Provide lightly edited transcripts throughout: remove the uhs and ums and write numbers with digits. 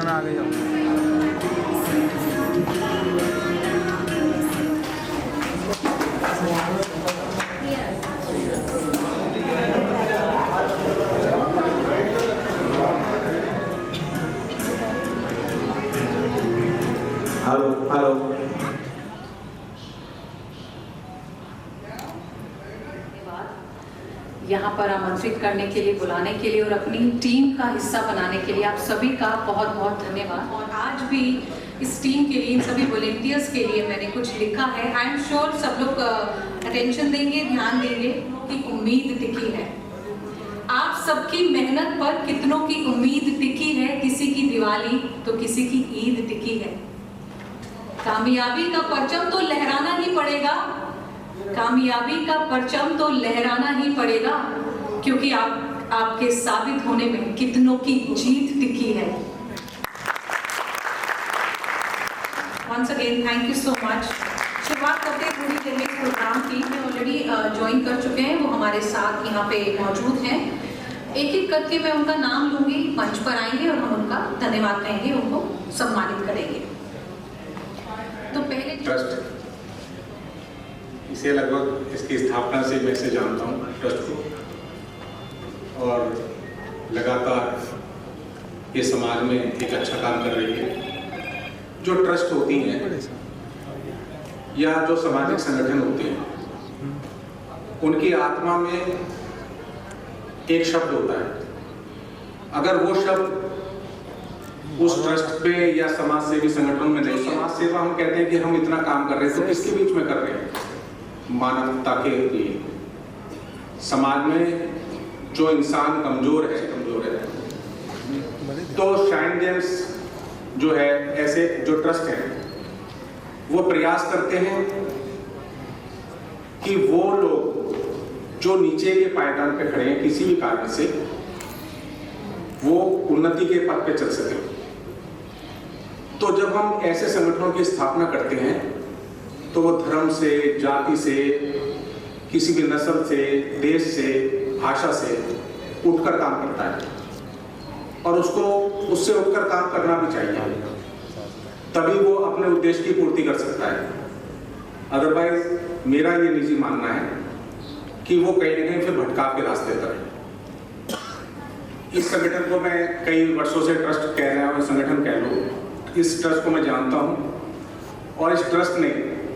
में आ गई हो। Hello hello. यहाँ पर आमंत्रित करने के लिए, बुलाने के लिए और अपनी टीम का हिस्सा बनाने के लिए आप सभी का बहुत बहुत धन्यवाद। और आज भी इस टीम के लिए, इन सभी वॉलेंटियर्स के लिए मैंने कुछ लिखा है। आई एम श्योर सब लोग अटेंशन देंगे, ध्यान देंगे कि उम्मीद टिकी है। आप सबकी मेहनत पर कितनों की उम्मीद टिकी है। किसी की दिवाली तो किसी की ईद टिकी है। कामयाबी का परचम तो लहराना ही पड़ेगा, कामयाबी का परचम तो लहराना ही पड़ेगा, क्योंकि आपके साबित होने में कितनों की जीत टिकी है। Once again, thank you so much। शुरुआत करते हैं थोड़ी देर में इस प्रोग्राम की। मैं ऑलरेडी ज्वाइन कर चुके हैं, वो हमारे साथ यहाँ पे मौजूद हैं। एक एक करके मैं उनका नाम लूंगी, मंच पर आएंगे और हम उनका धन्यवाद कहेंगे, उनको सम्मानित करेंगे। तो पहले ट्रस्ट, इसे लगभग इसकी स्थापना से मैं से जानता हूँ ट्रस्ट को, और लगातार ये समाज में एक अच्छा काम कर रही है। जो ट्रस्ट होती हैं या जो सामाजिक संगठन होते हैं, उनकी आत्मा में एक शब्द होता है। अगर वो शब्द उस ट्रस्ट पे या समाज सेवी संगठनों में नहीं, समाज सेवा हम कहते हैं कि हम इतना काम कर रहे हैं, तो किसके बीच में कर रहे हैं? मानवता के लिए। समाज में जो इंसान कमजोर है तो शाइन जेम्स जो है, ऐसे जो ट्रस्ट है, वो प्रयास करते हैं कि वो लोग जो नीचे के पायदान पे खड़े हैं किसी भी कारण से, वो उन्नति के पथ पे चल सके। तो जब हम ऐसे संगठनों की स्थापना करते हैं तो वो धर्म से, जाति से, किसी भी नस्ल से, देश से, भाषा से उठकर काम करता है, और उसको उससे उठकर काम करना भी चाहिए, तभी वो अपने उद्देश्य की पूर्ति कर सकता है। अदरवाइज मेरा ये निजी मानना है कि वो कहीं ना कहीं फिर भटकाव के रास्ते पर है। इस संगठन को मैं कई वर्षों से ट्रस्ट कह रहा हूँ, संगठन कह लो, इस ट्रस्ट को मैं जानता हूँ, और इस ट्रस्ट ने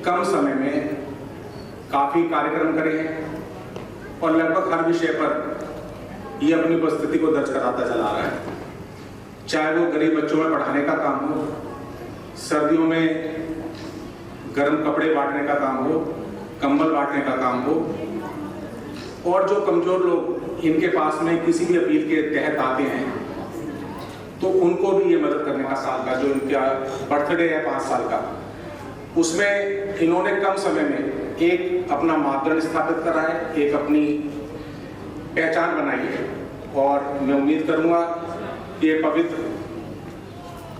कम समय में काफी कार्यक्रम करे हैं और लगभग हर विषय पर ये अपनी उपस्थिति को दर्ज कराता चला रहा है। चाहे वो गरीब बच्चों में पढ़ाने का काम हो, सर्दियों में गर्म कपड़े बांटने का काम हो, कंबल बांटने का काम हो, और जो कमजोर लोग इनके पास में किसी भी अपील के तहत आते हैं तो उनको भी ये मदद करने का, साल का जो इनका बर्थडे है 5 साल का, उसमें इन्होंने कम समय में एक अपना मापदंड स्थापित करा है, एक अपनी पहचान बनाई है। और मैं उम्मीद करूंगा कि ये पवित्र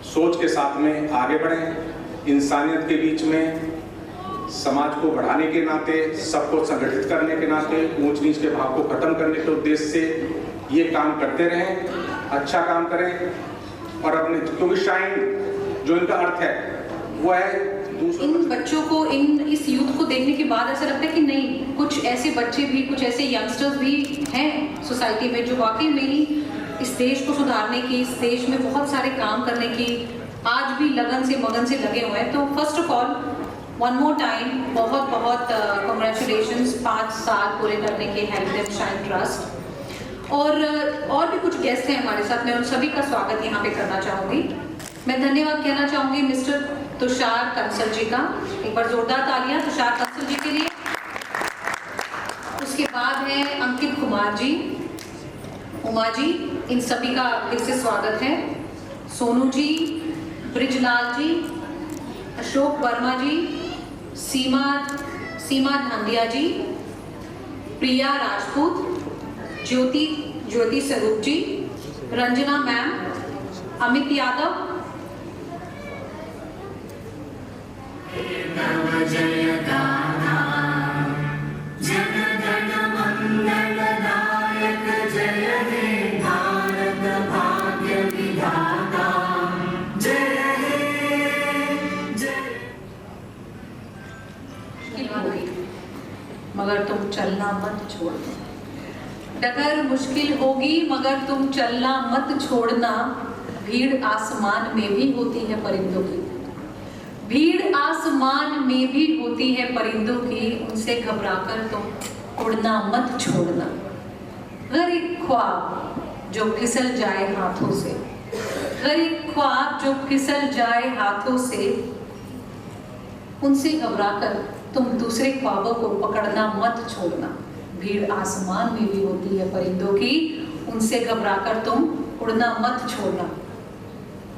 सोच के साथ में आगे बढ़ें, इंसानियत के बीच में, समाज को बढ़ाने के नाते, सबको संगठित करने के नाते, ऊंच नीच के भाव को खत्म करने के उद्देश्य से ये काम करते रहें, अच्छा काम करें। और अपने, क्योंकि शाइन जो इनका अर्थ है वो है इन बच्चों को, इस यूथ को देखने के बाद ऐसा लगता है कि नहीं, कुछ ऐसे बच्चे भी, कुछ ऐसे यंगस्टर्स भी हैं सोसाइटी में जो वाकई में ही इस देश को सुधारने की, इस देश में बहुत सारे काम करने की आज भी लगन से, मगन से लगे हुए हैं। तो first of all one more time बहुत बहुत कॉन्ग्रेचुलेशंस 5 साल पूरे करने के हेल्प देम शाइन ट्रस्ट। और भी कुछ गेस्ट हैं हमारे साथ, मैं उन सभी का स्वागत यहाँ पे करना चाहूँगी। मैं धन्यवाद कहना चाहूँगी मिस्टर तुषार कंसल जी का, एक बार जोरदार तालियां तुषार कंसल जी के लिए। उसके बाद है अंकित कुमार जी, उमा जी, इन सभी का फिर से स्वागत है। सोनू जी, ब्रिजलाल जी, अशोक वर्मा जी, सीमा ढांडिया जी, प्रिया राजपूत, ज्योति स्वरूप जी, रंजना मैम, अमित यादव, मगर तुम चलना मत छोड़ना। डगर मुश्किल होगी मगर तुम चलना मत छोड़ना। भीड़ आसमान में भी होती है परिंदों की, भीड़ आसमान में भी होती है परिंदों की, उनसे घबराकर तुम उड़ना मत छोड़ना। अगर एक ख्वाब जो फिसल जाए हाथों से, अगर एक ख्वाब जो फिसल जाए हाथों से, उनसे घबराकर तुम दूसरे ख्वाबों को पकड़ना मत छोड़ना। भीड़ आसमान में भी होती है परिंदों की, उनसे घबराकर तुम उड़ना मत छोड़ना।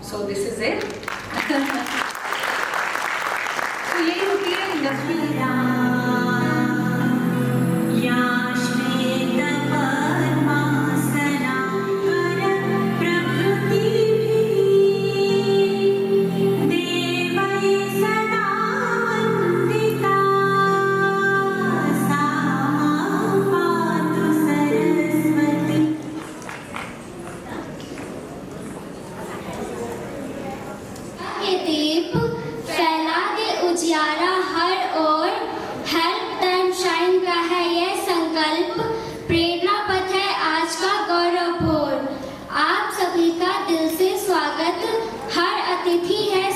So this is it. तो यही होती है इंडस्ट्री।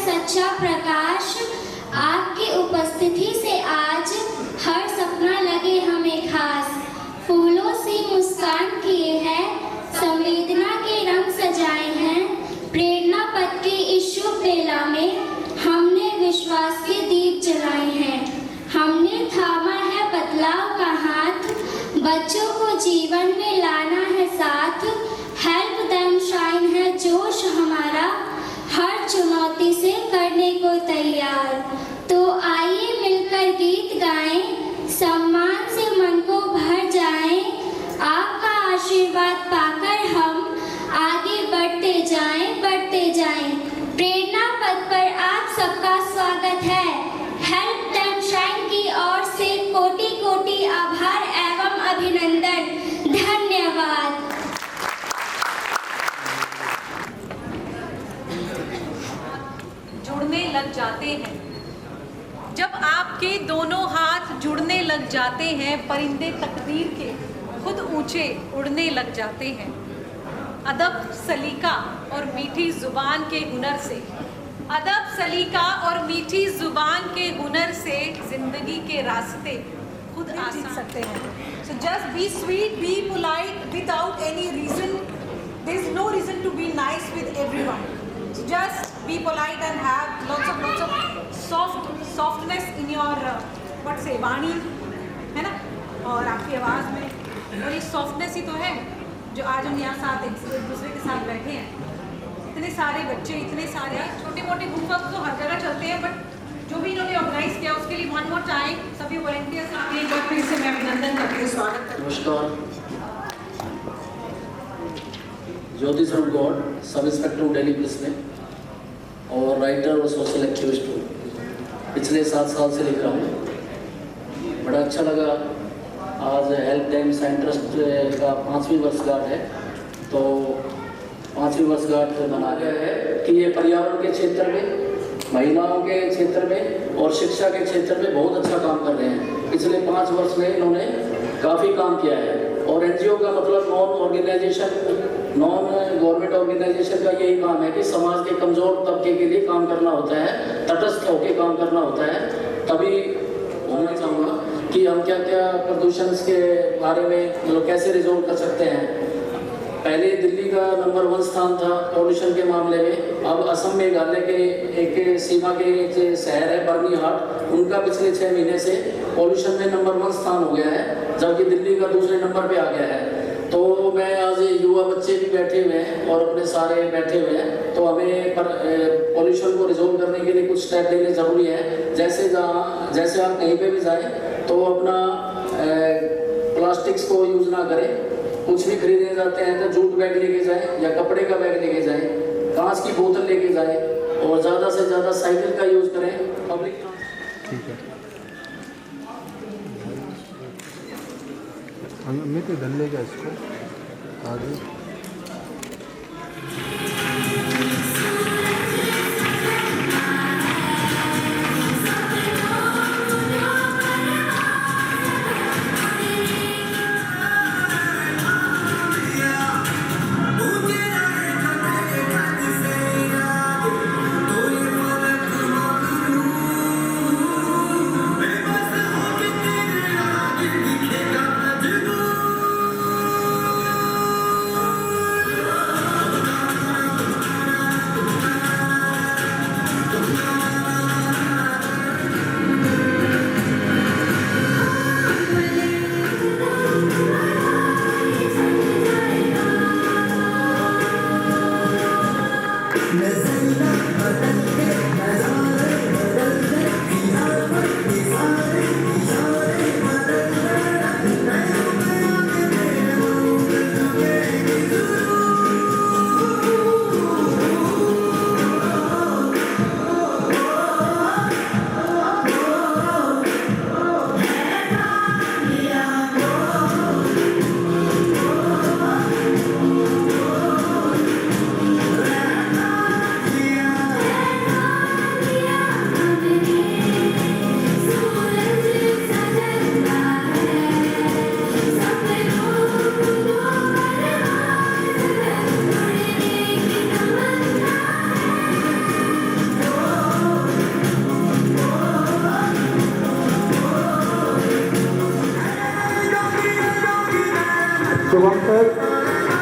सच्चा प्रकाश, आपकी उपस्थिति से आज हर सपना लगे हमें खास। फूलों से मुस्कान किए हैं, संवेदना के रंग सजाए हैं। प्रेरणा पथ के इस शुभ बेला में हमने विश्वास के दीप जलाए हैं। हमने थामा है बदलाव का हाथ, बच्चों को जीवन में लाना है साथ। हेल्प देम शाइन है जोश हमारा, हर चुनौती से करने को तैयार। तो आइए मिलकर गीत गाएं, सम्मान से मन को भर जाएं। आपका आशीर्वाद पाकर हम आगे बढ़ते जाएं, बढ़ते जाएं। प्रेरणा पथ पर आप सबका स्वागत है। हेल्प देम शाइन की ओर से कोटि कोटि आभार एवं अभिनंदन। धन्यवाद। जुड़ने लग जाते हैं जब आपके दोनों हाथ जुड़ने लग जाते हैं, परिंदे तकदीर के खुद ऊंचे उड़ने लग जाते हैं। अदब सलीका और मीठी जुबान के हुनर से, अदब सलीका और मीठी जुबान के हुनर से जिंदगी के रास्ते खुद आसान सकते हैं। So just be sweet, be polite without any reason. There is no reason to be nice with everyone. Just be polite and have lots of softness in your what say वाणी, है ना, और आपकी आवाज़ में। और ये सॉफ्टनेस ही तो है जो आज हम यहाँ साथ एक दूसरे के साथ बैठे हैं। इतने सारे बच्चे, इतने सारे छोटे मोटे ग्रुप तो हर जगह चलते हैं, बट जो भी इन्होंने ऑर्गेनाइज किया उसके लिए वन मोर टाइम सभी वॉलंटियर्स के एक बार फिर से मैं अभिनंदन करती हूँ, स्वागत करती हूँ। नमस्कार। ज्योति स्वरूप Gaur, sub inspector Delhi police में और राइटर और सोशल एक्टिविस्ट हूँ। पिछले 7 साल से लिख रहा हूँ। बड़ा अच्छा लगा, आज हेल्प देम शाइन ट्रस्ट का 5वीं वर्षगांठ है, तो 5वीं वर्षगांठ मना गया है कि ये पर्यावरण के क्षेत्र में, महिलाओं के क्षेत्र में और शिक्षा के क्षेत्र में बहुत अच्छा काम कर रहे हैं। पिछले 5 वर्ष में इन्होंने काफ़ी काम किया है। और एनजीओ का मतलब नॉन गवर्नमेंट ऑर्गेनाइजेशन का यही काम है कि समाज के कमज़ोर तबके के लिए काम करना होता है, तटस्थ होकर काम करना होता है। तभी होना चाहूँगा कि हम क्या क्या प्रदूषण के बारे में मतलब कैसे रिजोल्व कर सकते हैं। पहले दिल्ली का नंबर 1 स्थान था पॉल्यूशन के मामले में, अब असम मेघालय के एक सीमा के एक शहर है बर्नीहाट, उनका पिछले 6 महीने से पॉल्यूशन में नंबर 1 स्थान हो गया है, जबकि दिल्ली का दूसरे नंबर पे आ गया है। तो मैं आज युवा बच्चे भी बैठे हुए हैं और अपने सारे बैठे हुए हैं, तो हमें पॉल्यूशन को रिजोल्व करने के लिए कुछ स्टेप लेने ज़रूरी है। जैसे आप कहीं पे भी जाएं तो अपना प्लास्टिक्स को यूज़ ना करें। कुछ भी खरीदने जाते हैं तो जूट बैग लेके जाएं या कपड़े का बैग लेके जाएं, कांच की बोतल लेके जाएं और ज़्यादा से ज़्यादा साइकिल का यूज़ करें। पब्लिक ठीक है, हमें तो डलने का इसको आगे।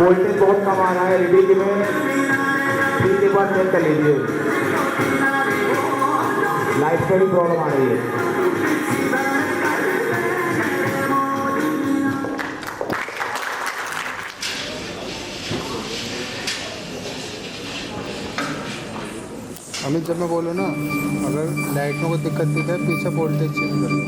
वोल्टेज बहुत कम आ रहा है, रीडिंग में 3 के बाद चेक कर लीजिए, लाइट में भी प्रॉब्लम आ रही है। अमित जब मैं बोलो ना, अगर लाइट में कोई दिक्कत दिखे पीछे वोल्टेज चेक करो।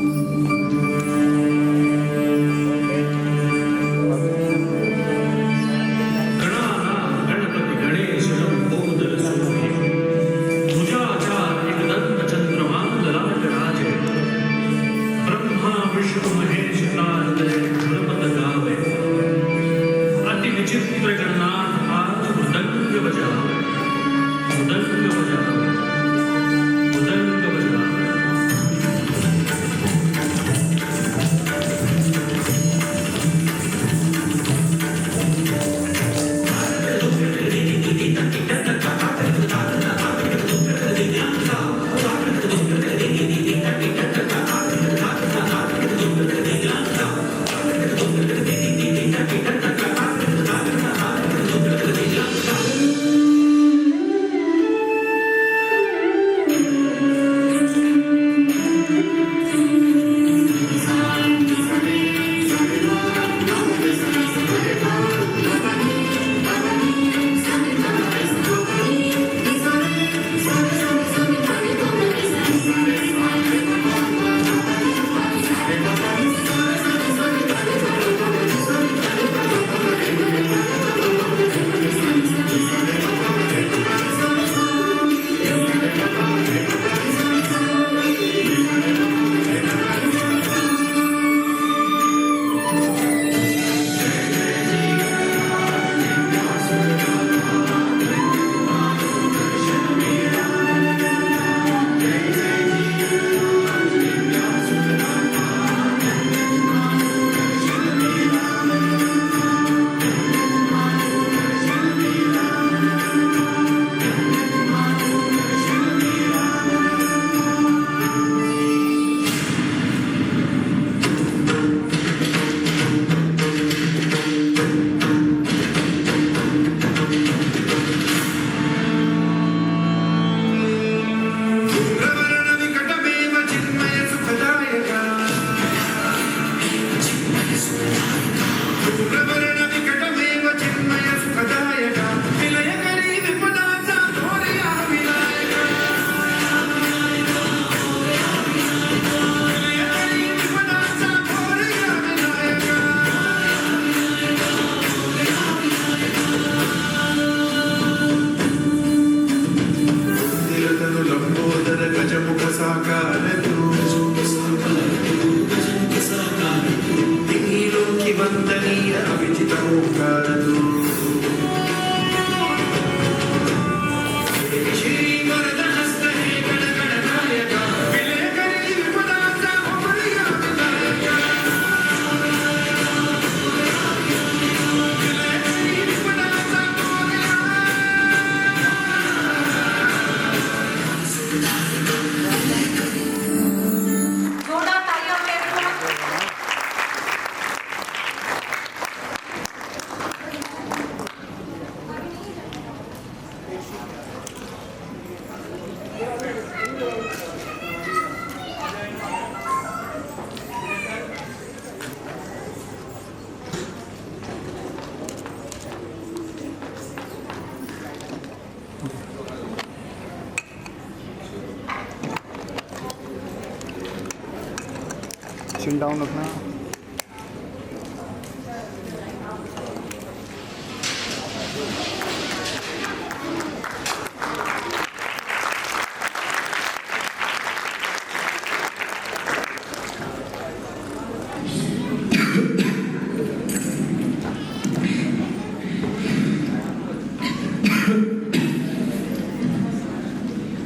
चिल डाउन रखना।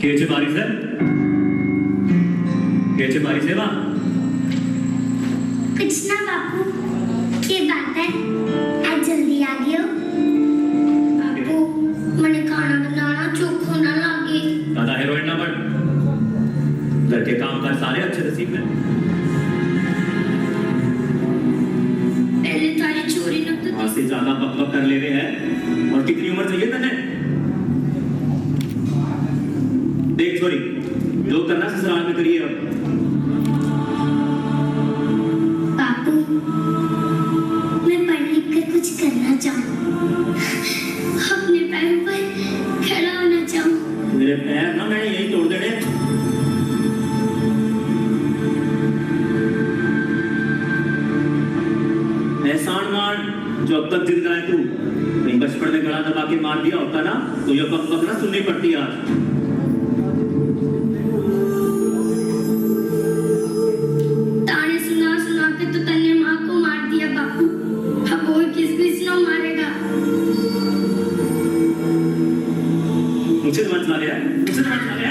કેચે મારી છે કેચે મારી સેવા कुछ ना बापू, ये बात है आज जल्दी आ गए हो बापू। मैंने खाना बनाना चोखो ना लगे। दादा हीरोइन ना बन, घर के काम कर सारे अच्छे से सीख ले। पहले तारी चोरी न तो आज से ज्यादा बक बक कर ले रहे हैं उम्र चाहिए तने? देख छोरी, जो करना ससुराल में करिए अब। बापू, मैं पढ़ लिख कर कुछ करना चाहूँ, अपने पैरों पर खड़ा होना चाहूँ। मेरे पैर ना मैंने यही तोड़ देने। एहसान मान जो अब तक जिंदा है तू, नहीं बचपन में गला दबा के मार दिया होता ना तो ये बक ना सुननी पड़ती आज। ताने सुना सुना के तो तन्ने माँ को मार दिया बापू, अब और किस ना मारेगा। मुझे तो मत मारे, मुझे तो मत मारे।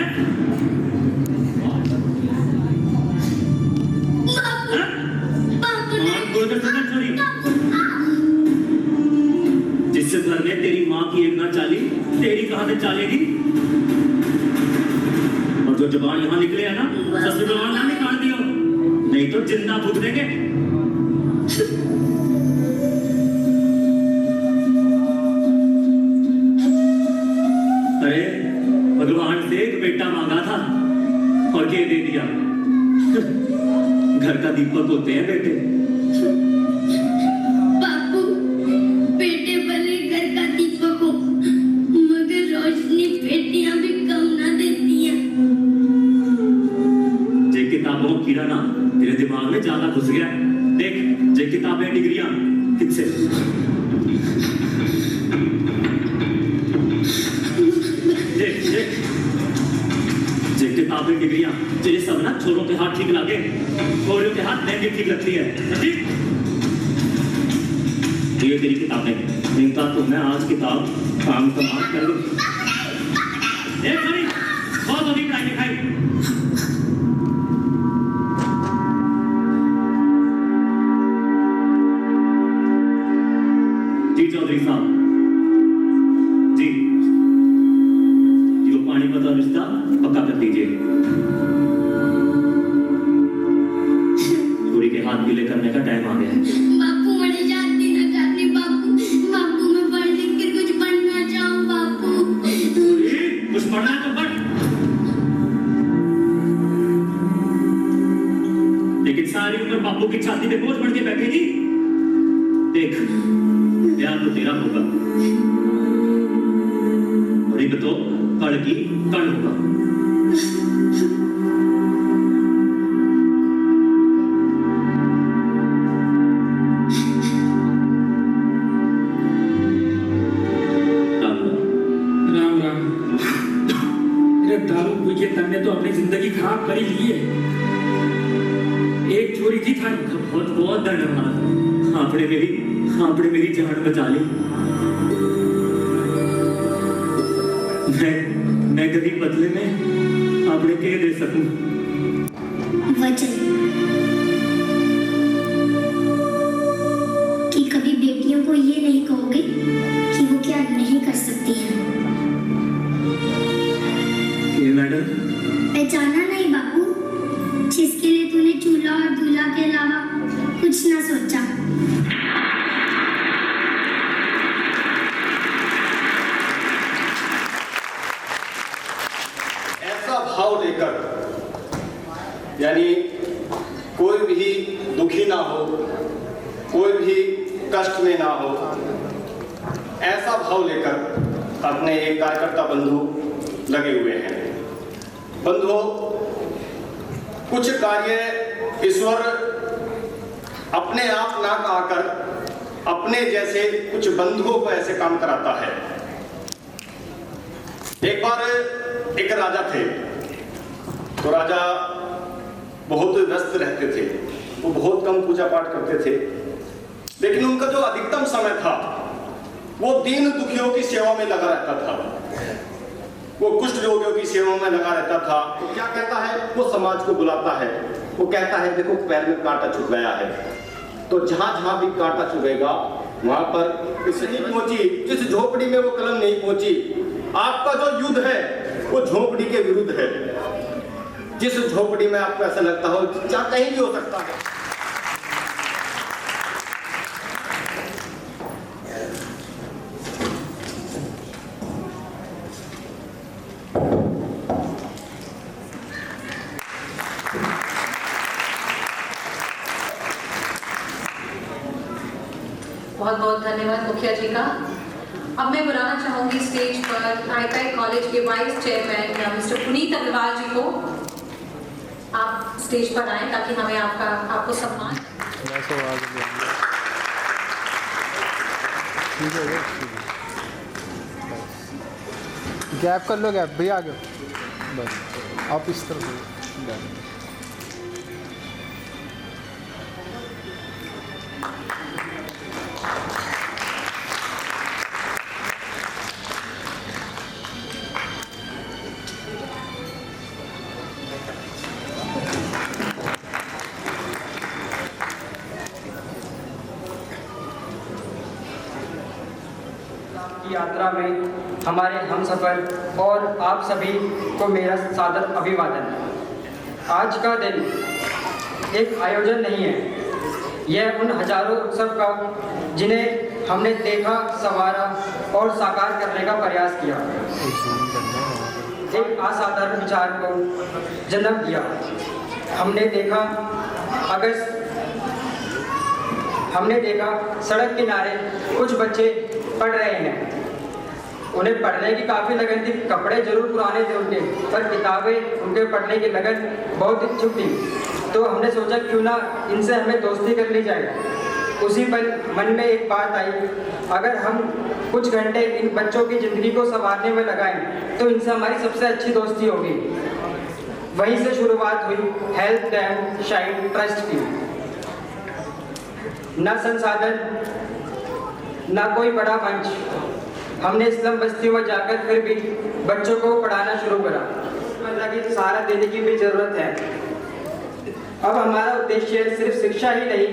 जिससे घर में तेरी माँ की एक ना चाली, तेरी कहां से चालेगी? और जो जबान यहाँ निकले है ना, ससुर जबान ना निकाल दियो, नहीं तो जिंदा फूक देंगे। अरे भगवान से एक बेटा मांगा था और ये दे दिया। घर का दीपक होते हैं बेटे। बापू, बेटे भले घर का दीपक हो, मगर रोशनी बेटियां भी कम ना देती हैं। जे किताबों का कीड़ा ना तेरे दिमाग में ज्यादा घुस गया। देख, जे किताबें डिग्रियां किससे? देख देख, जे किताबें डिग्रियां तेरे सब ना छोरों के हाथ ठीक लगे, छोरियों के हाथ लहंगे ठीक लगती है। ठीक? ये तेरी किताबें, इनका तो मैं आज किताब काम समाप्त कर दूं। एक मिनट, बहुत होगी पढ़ाई लिखाई। जी चौधरी साहब जी, जो पानीपत का रिश्ता पक्का कर दीजिए। छोरी के हाथ गीले करने का टाइम आ गया है। बापू मुझे जाती ना करनी बापू, बापू मैं पढ़ लिख कर कुछ बनना चाहूँ बापू। छोरी, कुछ पढ़ना है तो पढ़, लेकिन सारी उम्र बापू की छाती पे बोझ बढ़ के बैठेगी। देख, प्यार तो तेरा होगा और एक तो कड़ की कड़ होगा। राम राम। मेरे दारू पी के तन्ने तो अपनी जिंदगी खराब कर ही ली है। एक चोरी थी था, बहुत बहुत धन्यवाद। आपने मेरी जान बचा ली। मैं कभी बदले में आपने क्या दे सकूं? वचन कि कभी बेटियों को ये नहीं कहोगे कि वो क्या नहीं कर सकती हैं। ये मैडम, पहचाना नहीं बापू, जिसके लिए तूने चूल्हा और दूल्हा के अलावा कुछ ना सोचा। ऐसा भाव लेकर, यानी कोई भी दुखी ना हो, कोई भी कष्ट में ना हो, ऐसा भाव लेकर अपने एक कार्यकर्ता बंधु लगे हुए हैं। बंधुओं, कुछ कार्य ईश्वर अपने आप ना आकर अपने जैसे कुछ बंधुओं को ऐसे काम कराता है। एक बार एक राजा थे, तो राजा बहुत व्यस्त रहते थे, वो बहुत कम पूजा पाठ करते थे, लेकिन उनका जो अधिकतम समय था वो दीन दुखियों की सेवा में लगा रहता था। वो कुष्ठ रोगियों की सेवा में लगा रहता था। तो क्या कहता है, वो समाज को बुलाता है, वो कहता है देखो पैर में कांटा चुभ गया है, तो जहां जहां भी कांटा चुभेगा वहां पर इसे नहीं पहुंची, जिस झोपड़ी में वो कलम नहीं पहुंची, आपका जो युद्ध है वो झोपड़ी के विरुद्ध है। जिस झोपड़ी में आपको ऐसा लगता हो चाहे कहीं भी हो सकता है, बहुत बहुत धन्यवाद मुखिया जी का। अब मैं बुलाना चाहूंगी स्टेज पर आईपैक कॉलेज के vice chairman mister Puneet Agarwal ji को। आप स्टेज पर आए ताकि हमें आपको सम्मान। गैप कर लो, गैप भैया आगे बस, आप इस तरफ यात्रा में हमारे हमसफर और आप सभी को मेरा सादर अभिवादन। आज का दिन एक आयोजन नहीं है, यह उन हजारों उत्सव का जिन्हें हमने देखा, संवारा और साकार करने का प्रयास किया, एक असाधारण विचार को जन्म दिया। हमने देखा सड़क किनारे कुछ बच्चे पढ़ रहे हैं। उन्हें पढ़ने की काफ़ी लगन थी, कपड़े जरूर पुराने थे उनके, पर किताबें उनके पढ़ने की लगन बहुत इच्छुक थी। तो हमने सोचा क्यों ना इनसे हमें दोस्ती कर ली जाए। उसी पर मन में एक बात आई, अगर हम कुछ घंटे इन बच्चों की ज़िंदगी को संवारने में लगाएं तो इनसे हमारी सबसे अच्छी दोस्ती होगी। वहीं से शुरुआत हुई हेल्प देम शाइन ट्रस्ट की। न संसाधन, ना कोई बड़ा मंच, हमने स्लम बस्तियों में जाकर फिर भी बच्चों को पढ़ाना शुरू करा। मतलब कि सहारा देने की भी जरूरत है। अब हमारा उद्देश्य सिर्फ शिक्षा ही नहीं,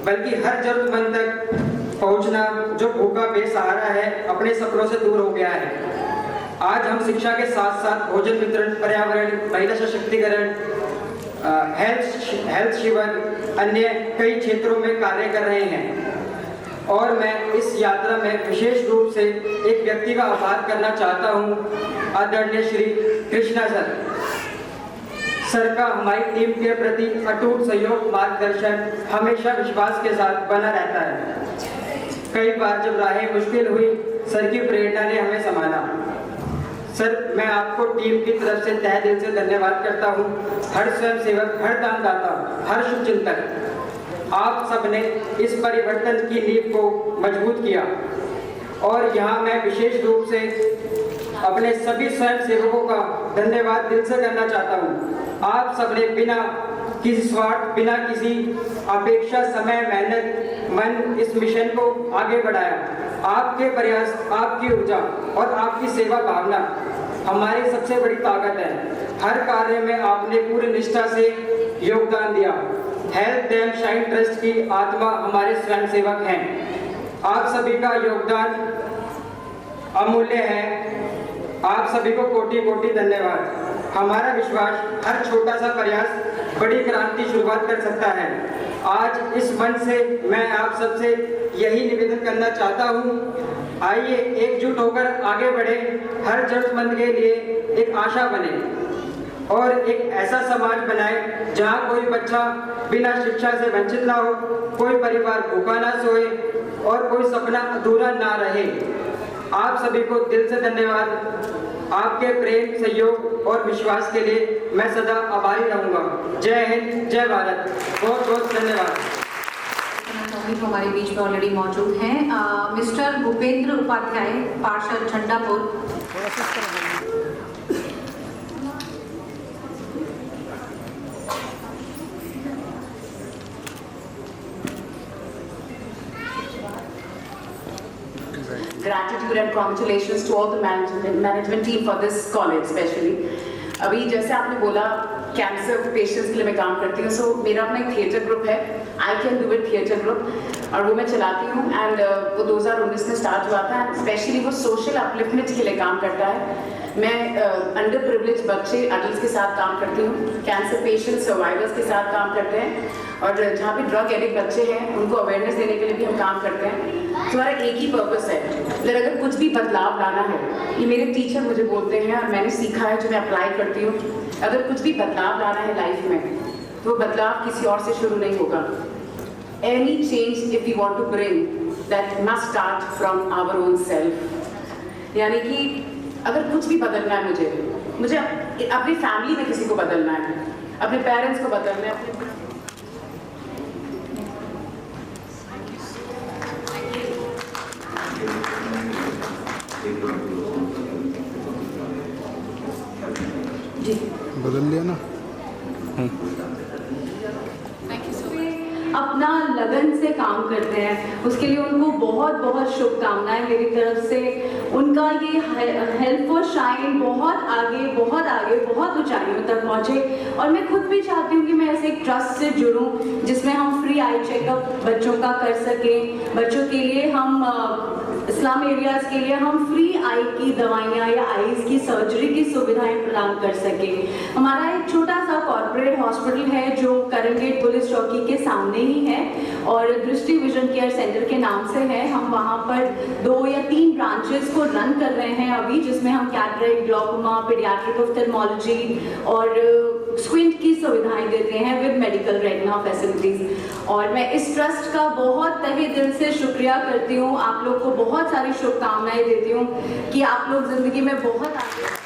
बल्कि हर जरूरतमंद तक पहुंचना जो भूखा बेसहारा है, अपने सपनों से दूर हो गया है। आज हम शिक्षा के साथ साथ भोजन वितरण, पर्यावरण, महिला सशक्तिकरण, हेल्थ शिविर, अन्य कई क्षेत्रों में कार्य कर रहे हैं। और मैं इस यात्रा में विशेष रूप से एक व्यक्ति का आभार करना चाहता हूं, आदरणीय श्री कृष्णा सर का हमारी टीम के प्रति अटूट सहयोग, मार्गदर्शन हमेशा विश्वास के साथ बना रहता है। कई बार जब राहें मुश्किल हुई, सर की प्रेरणा ने हमें संभाला। सर, मैं आपको टीम की तरफ से तहे दिल से धन्यवाद करता हूं। हर स्वयंसेवक, हर दानदाता, हर शुभचिंतक, आप सबने इस परिवर्तन की नींव को मजबूत किया। और यहाँ मैं विशेष रूप से अपने सभी स्वयंसेवकों का धन्यवाद दिल से करना चाहता हूँ। आप सबने बिना किसी स्वार्थ, बिना किसी अपेक्षा, समय, मेहनत, मन इस मिशन को आगे बढ़ाया। आपके प्रयास, आपकी ऊर्जा और आपकी सेवा भावना हमारी सबसे बड़ी ताकत है। हर कार्य में आपने पूरी निष्ठा से योगदान दिया। हेल्प देम शाइन ट्रस्ट की आत्मा हमारे स्वयंसेवक हैं। आप सभी का योगदान अमूल्य है। आप सभी को कोटि कोटि धन्यवाद। हमारा विश्वास, हर छोटा सा प्रयास बड़ी क्रांति शुरुआत कर सकता है। आज इस मंच से मैं आप सबसे यही निवेदन करना चाहता हूँ, आइए एकजुट होकर आगे बढ़े, हर जरूरतमंद के लिए एक आशा बने और एक ऐसा समाज बनाए जहाँ कोई बच्चा बिना शिक्षा से वंचित ना हो, कोई परिवार भूखा ना सोए और कोई सपना अधूरा ना रहे। आप सभी को दिल से धन्यवाद। आपके प्रेम, सहयोग और विश्वास के लिए मैं सदा आभारी रहूंगा। जय हिंद, जय भारत। बहुत बहुत धन्यवाद। हमारे बीच में ऑलरेडी मौजूद हैं मिस्टर भूपेंद्र उपाध्याय, पार्षद Jhandapur. Gratitude and congratulations to all the management team for this college especially. अभी जैसे आपने बोला कैंसर पेशेंट्स के लिए मैं काम करती हूँ, सो मेरा अपना एक थिएटर ग्रुप है, I can do it theatre group, और वो मैं चलाती हूँ। एंड वो 2019 में स्टार्ट हुआ था एंड स्पेशली वो सोशल अपलिफ्टमेंट के लिए काम करता है। मैं अंडर प्रिविलेज बच्चे, अडल्ट के साथ काम करती हूँ, कैंसर पेशेंट सर्वाइवर्स के साथ काम करते हैं, और जहाँ भी ड्रग एडिक्ट बच्चे हैं उनको अवेयरनेस देने के लिए भी हम काम करते हैं। तो हमारा एक ही पर्पस है, अगर कुछ भी बदलाव लाना है, ये मेरे टीचर मुझे बोलते हैं और मैंने सीखा है जो मैं अप्लाई करती हूँ, अगर कुछ भी बदलाव लाना है लाइफ में तो बदलाव किसी और से शुरू नहीं होगा। Any change if you want to bring that must start from our own self. यानी कि अगर कुछ भी बदलना है मुझे अपनी फैमिली में किसी को बदलना है, अपने पेरेंट्स को बदलना है, अपने बदल लिया ना। अपना लगन से काम करते हैं, उसके लिए उनको बहुत बहुत शुभकामनाएं मेरी तरफ से। उनका ये हेल्प फॉर शाइन बहुत आगे बहुत ऊंचाइयों तक पहुंचे, और मैं खुद भी चाहती हूँ कि मैं ऐसे एक ट्रस्ट से जुड़ूं जिसमें हम फ्री आई चेकअप बच्चों का कर सकें। बच्चों के लिए हम स्लम एरियाज के लिए हम फ्री आई की दवाइयाँ या आईज की सर्जरी की सुविधाएं प्रदान कर सकें। हमारा एक छोटा सा कॉर्पोरेट हॉस्पिटल है जो करन गेट पुलिस चौकी के सामने ही है, और दृष्टि विजन केयर सेंटर के नाम से है। हम वहाँ पर 2 या 3 ब्रांचेस को रन कर रहे हैं अभी, जिसमें हम कैटरेक्ट, ग्लॉकोमा, पीडियाट्रिक ऑफ्थेल्मोलॉजी और स्क्विंट की सुविधाएं देते हैं विद मेडिकल रेटिना फैसिलिटीज। और मैं इस ट्रस्ट का बहुत तहे दिल से शुक्रिया करती हूँ, आप लोग को बहुत सारी शुभकामनाएं देती हूँ कि आप लोग जिंदगी में बहुत आगे।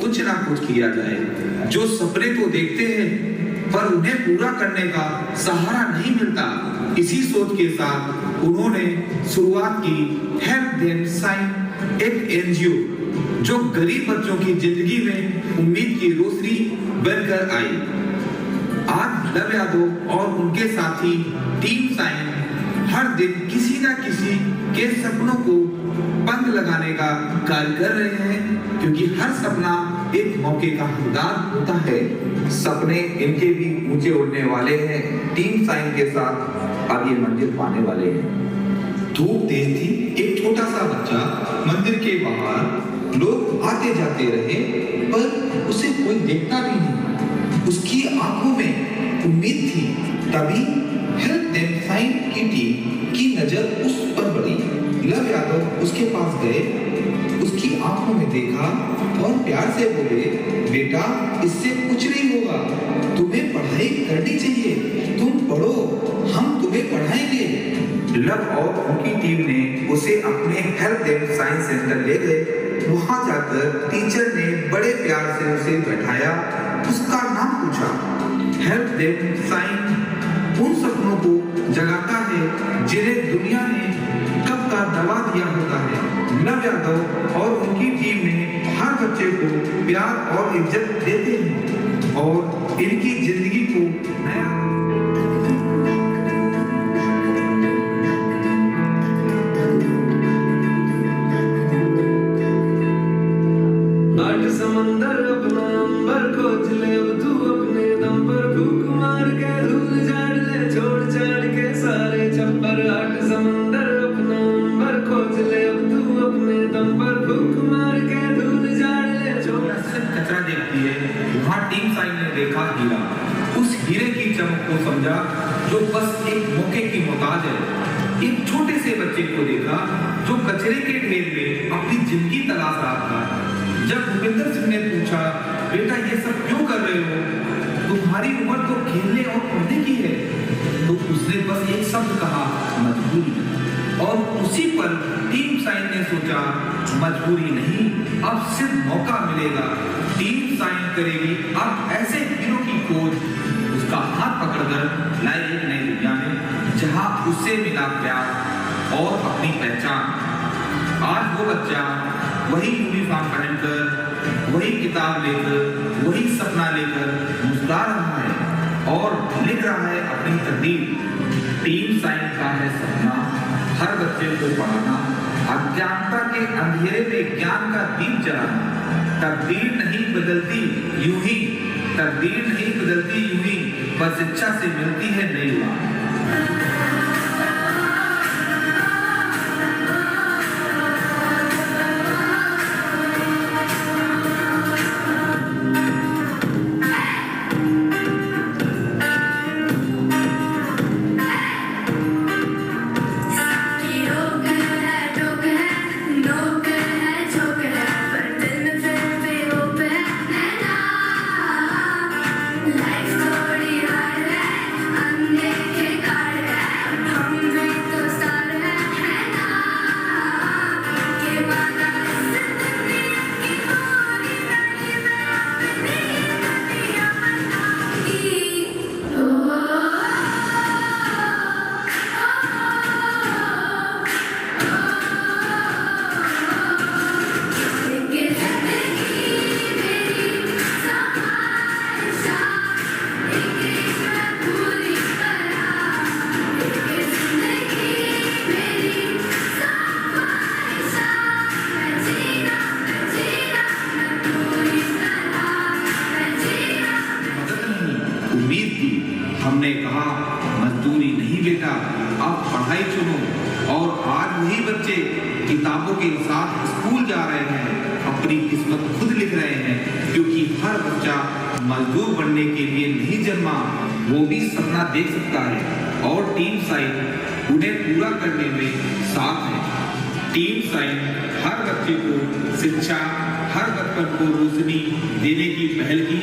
कुछ ना कुछ किया जाए। जो सपने तो देखते हैं पर उन्हें पूरा करने का सहारा नहीं मिलता, इसी सोच के साथ उन्होंने शुरुआत की हेल्प देम साइन, एक एनजीओ जो गरीब बच्चों की जिंदगी में उम्मीद की रोशनी बनकर आई। आज लव यादव और उनके साथी टीम साइन हर दिन किसी ना किसी के सपनों को पंख लगाने का कार्य कर रहे हैं, क्योंकि हर सपना एक मौके का हकदार होता है। सपने इनके भी ऊंचे उड़ने वाले हैं। टीम साइन के साथ अब ये मंजिल पाने वाले हैं। धूप तेज थी, एक छोटा सा बच्चा मंदिर के बाहर, लोग आते जाते रहे पर उसे कोई देखता भी नहीं। उसकी आंखों में उम्मीद थी। तभी हेल्प देम साइन की टीम की नजर उस पर पड़ी। लव यादव उसके पास गए, उसकी आंखों में देखा और प्यार से बोले, बेटा इससे कुछ नहीं होगा, तुम्हें पढ़ाई करनी चाहिए, तुम पढ़ो, हम तुम्हें पढ़ाएंगे। लव और उनकी टीम ने उसे अपने हेल्प देम साइन सेंटर ले गए। वहां जाकर टीचर ने बड़े प्यार से उसे बैठाया, उसका नाम पूछा। हेल्प देम साइन उन सपनों को जगाता है जिन्हें दुनिया ने कब का दबा दिया होता है। लव यादव और उनकी टीम ने हर बच्चे को प्यार और इज्जत देते हैं और इनकी जिंदगी को नया समंदर अपना अंबर खोज ले, अब तू अपने दम पर फूक मार के धूल झाड़ ले, छोड़ छाड़ के सारे छप्पर। हट समंदर अपना अंबर खोज ले, अब तू अपने दम पर फूक मार के धूल झाड़ ले, छोड़। कचरा देखती है, वहाँ टीम साइन ने देखा हीरा। उस हीरे की चमक को समझा जो बस एक मौके की मोहताज है। एक छोटे से बच्चे को देखा जो कचरे के ढेर में अपनी जिंदगी तलाश रहा था। जब भूपेंद्र सिंह ने पूछा, बेटा ये सब क्यों कर रहे हो, तुम्हारी उम्र तो खेलने और पढ़ने की है, तो उसने बस एक शब्द कहा, मजबूरी। और उसी पर टीम साइन ने सोचा, मजबूरी नहीं, अब सिर्फ मौका मिलेगा। टीम साइन करेगी अब ऐसे हीरो की खोज। उसका हाथ पकड़कर लाई एक नई दुनिया में, जहां उससे मिला प्यार और अपनी पहचान। आज वो बच्चा वही यूनिफॉर्म पहनकर, वही किताब लेकर, वही सपना लेकर मुस्कुरा रहा है और लिख रहा है अपनी तकदीर। टीम साइन का है सपना हर बच्चे को पढ़ाना, अज्ञानता के अंधेरे में ज्ञान का दीप जलाना। तकदीर नहीं बदलती यूं ही, तकदीर नहीं बदलती यूं ही, पर शिक्षा से मिलती है नई उड़ान। हमने कहा मजदूरी नहीं बेटा, अब पढ़ाई चुनो। और आज वही बच्चे किताबों के साथ स्कूल जा रहे हैं, अपनी किस्मत खुद लिख रहे हैं, क्योंकि हर बच्चा मजदूर बनने के लिए नहीं जन्मा, वो भी सपना देख सकता है और टीम साइन उन्हें पूरा करने में साथ है। टीम साइन हर बच्चे को शिक्षा, हर बचपन को रोशनी देने की पहल की।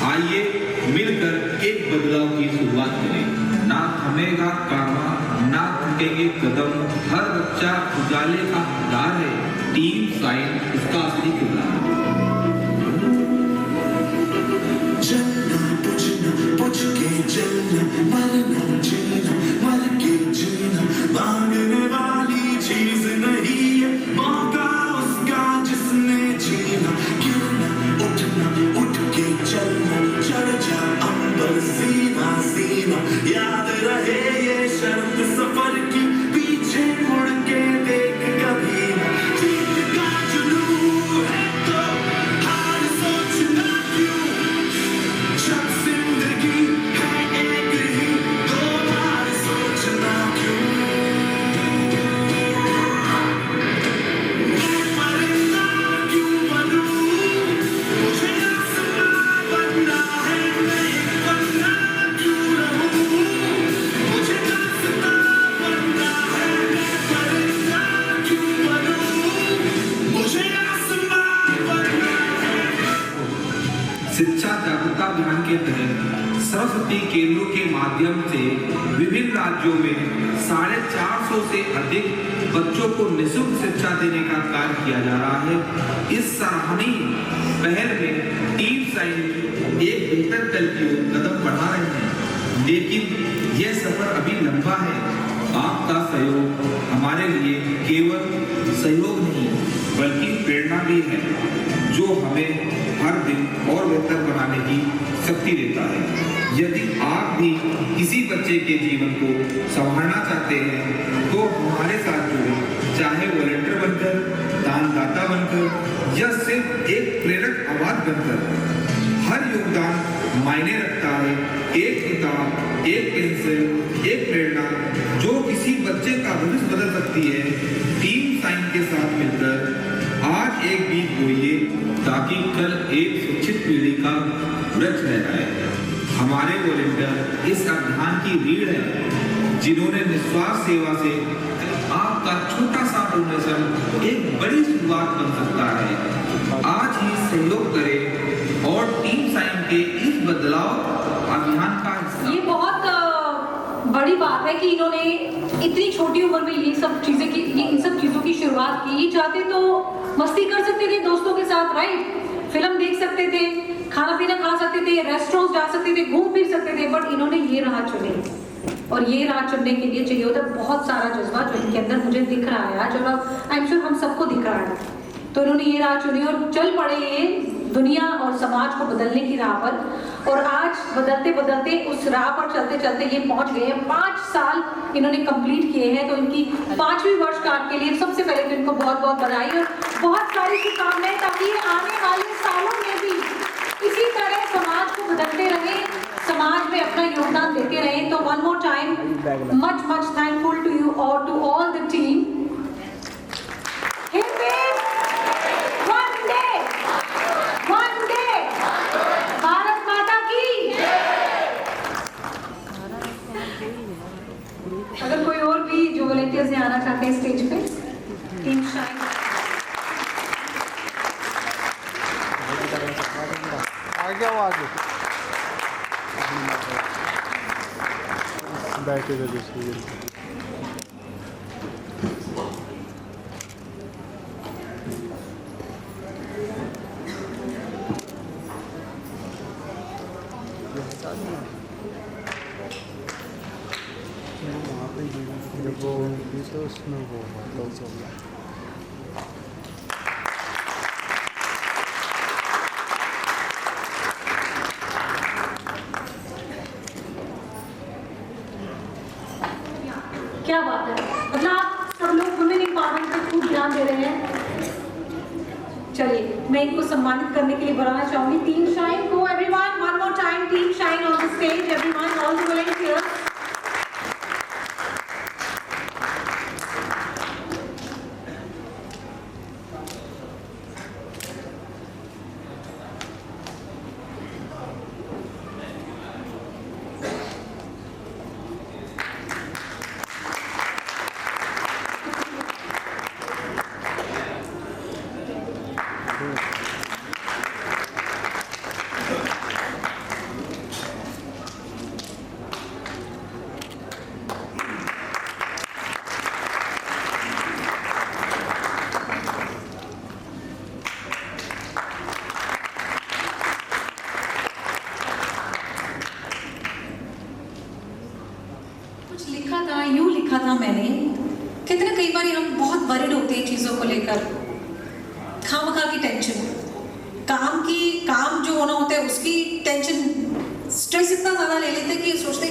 आइए मिलकर एक बदलाव की शुरुआत करें। ना थमेगा कारवां, ना थकेंगे कदम, हर बच्चा उजाले का हकदार है। टीम साइन उसका असली किरदार है। जलना बुझना बुझ के जलना, मरना जीना मर के जीना, मांगने वाली चीज नहीं है मौका उसका जिसने जीना। गिरना उठना उठ के चलना, चढ़ जा अंबर सीना सीना, याद रहे ये शर्त सफर की, पीछे मुड़ के देख कभी ना। जीत का जुनून है तो हार सोचना क्यों, जब जिंदगी है एक ही, दो बार सोचना क्यों। मैं परिंदा क्यों बनूं, मुझे आसमां बनना है, मैं बनना क्यों रहूं, मुझे आसमां बनना है, मैं परिंदा क्यों बनूं, मुझे आसमां बनना है। शिक्षा जागरूकता अभियान के तहत सरस्वती केंद्रों के माध्यम से विभिन्न राज्यों में 450 से अधिक बच्चों को निःशुल्क शिक्षा देने का कार्य किया जा रहा है। इस सराहनीय पहल में टीम साइन एक बेहतर कल की ओर कदम बढ़ा रहे हैं, लेकिन यह सफर अभी लंबा है। आपका सहयोग हमारे लिए केवल सहयोग नहीं बल्कि प्रेरणा भी है, जो हमें हर दिन और बेहतर बनाने की शक्ति देता है। यदि आप भी किसी बच्चे के जीवन को संवारना चाहते हैं तो हमारे साथ जुड़े, चाहे वॉलंटियर बनकर, दानदाता बनकर या सिर्फ एक प्रेरक आवाज बनकर। हर योगदान मायने रखता है। एक किताब, एक पेंसिल, एक प्रेरणा जो किसी बच्चे का भविष्य बदल सकती है। टीम साइन के साथ मिलकर आज एक बीज बोइए ताकि कल एक शिक्षित पीढ़ी का वृक्ष लहराए। हमारे वॉलंटियर इस अभियान की रीढ़ है, जिन्होंने निस्वार्थ सेवा से आपका छोटा सा डोनेशन एक बड़ी शुरुआत बन सकता है। आज ही सहयोग करें और टीम साइन के इस बदलाव अभियान का ये बहुत बड़ी बात है कि इन्होंने इतनी छोटी उम्र में ये सब चीजें की, ये इन सब चीजों की शुरुआत की। चाहते तो मस्ती कर सकते थे दोस्तों के साथ, राइट, फिल्म देख सकते थे, खाना पीना खा सकते थे, रेस्टोरेंट जा सकते थे, घूम फिर सकते थे, बट इन्होंने ये राह चुनी। और ये राह चुनने के लिए चाहिए होता है बहुत सारा जज्बा, जो इनके अंदर मुझे दिख रहा है आज, और आई एम श्योर हम सबको दिख रहा है। तो इन्होंने ये राह चुनी और चल पड़े ये दुनिया और समाज को बदलने की राह पर। और आज बदलते बदलते उस राह पर चलते चलते ये पहुंच गए हैं। 5 साल इन्होंने कंप्लीट किए हैं, तो इनकी 5वीं वर्षगांठ के लिए सबसे पहले तो इनको बहुत बहुत बधाई और बहुत सारी शुभकामनाएं, ताकि आने वाले सालों में भी इसी तरह समाज को बदलते रहे, समाज में अपना योगदान देते रहे। तो one more time much thankful to you और टू ऑल द टीम। वंदे भारत माता की। अगर कोई और भी जो वॉलंटियर्स यहाँ आना चाहते हैं स्टेज पे, टीम शाइन। आगे आओ, आगे बैठे थे दूसरी। जब वो उनकी तो उसमें वो लॉस हो गया। क्या बात है, मतलब आप सब लोग वुमेन एम्पावरमेंट पे खूब ध्यान दे रहे हैं। चलिए मैं इनको सम्मानित करने के लिए बुलाना चाहूंगी टीम शाइन को। Everyone one more time, team shine on the stage, everyone, all the volunteers. यूं लिखा था मैंने, कहते ना कई बार हम बहुत वरिड होते हैं चीज़ों को लेकर, खामखा की टेंशन, काम जो होना होता है उसकी टेंशन, स्ट्रेस इतना ज़्यादा ले लेते हैं कि सोचते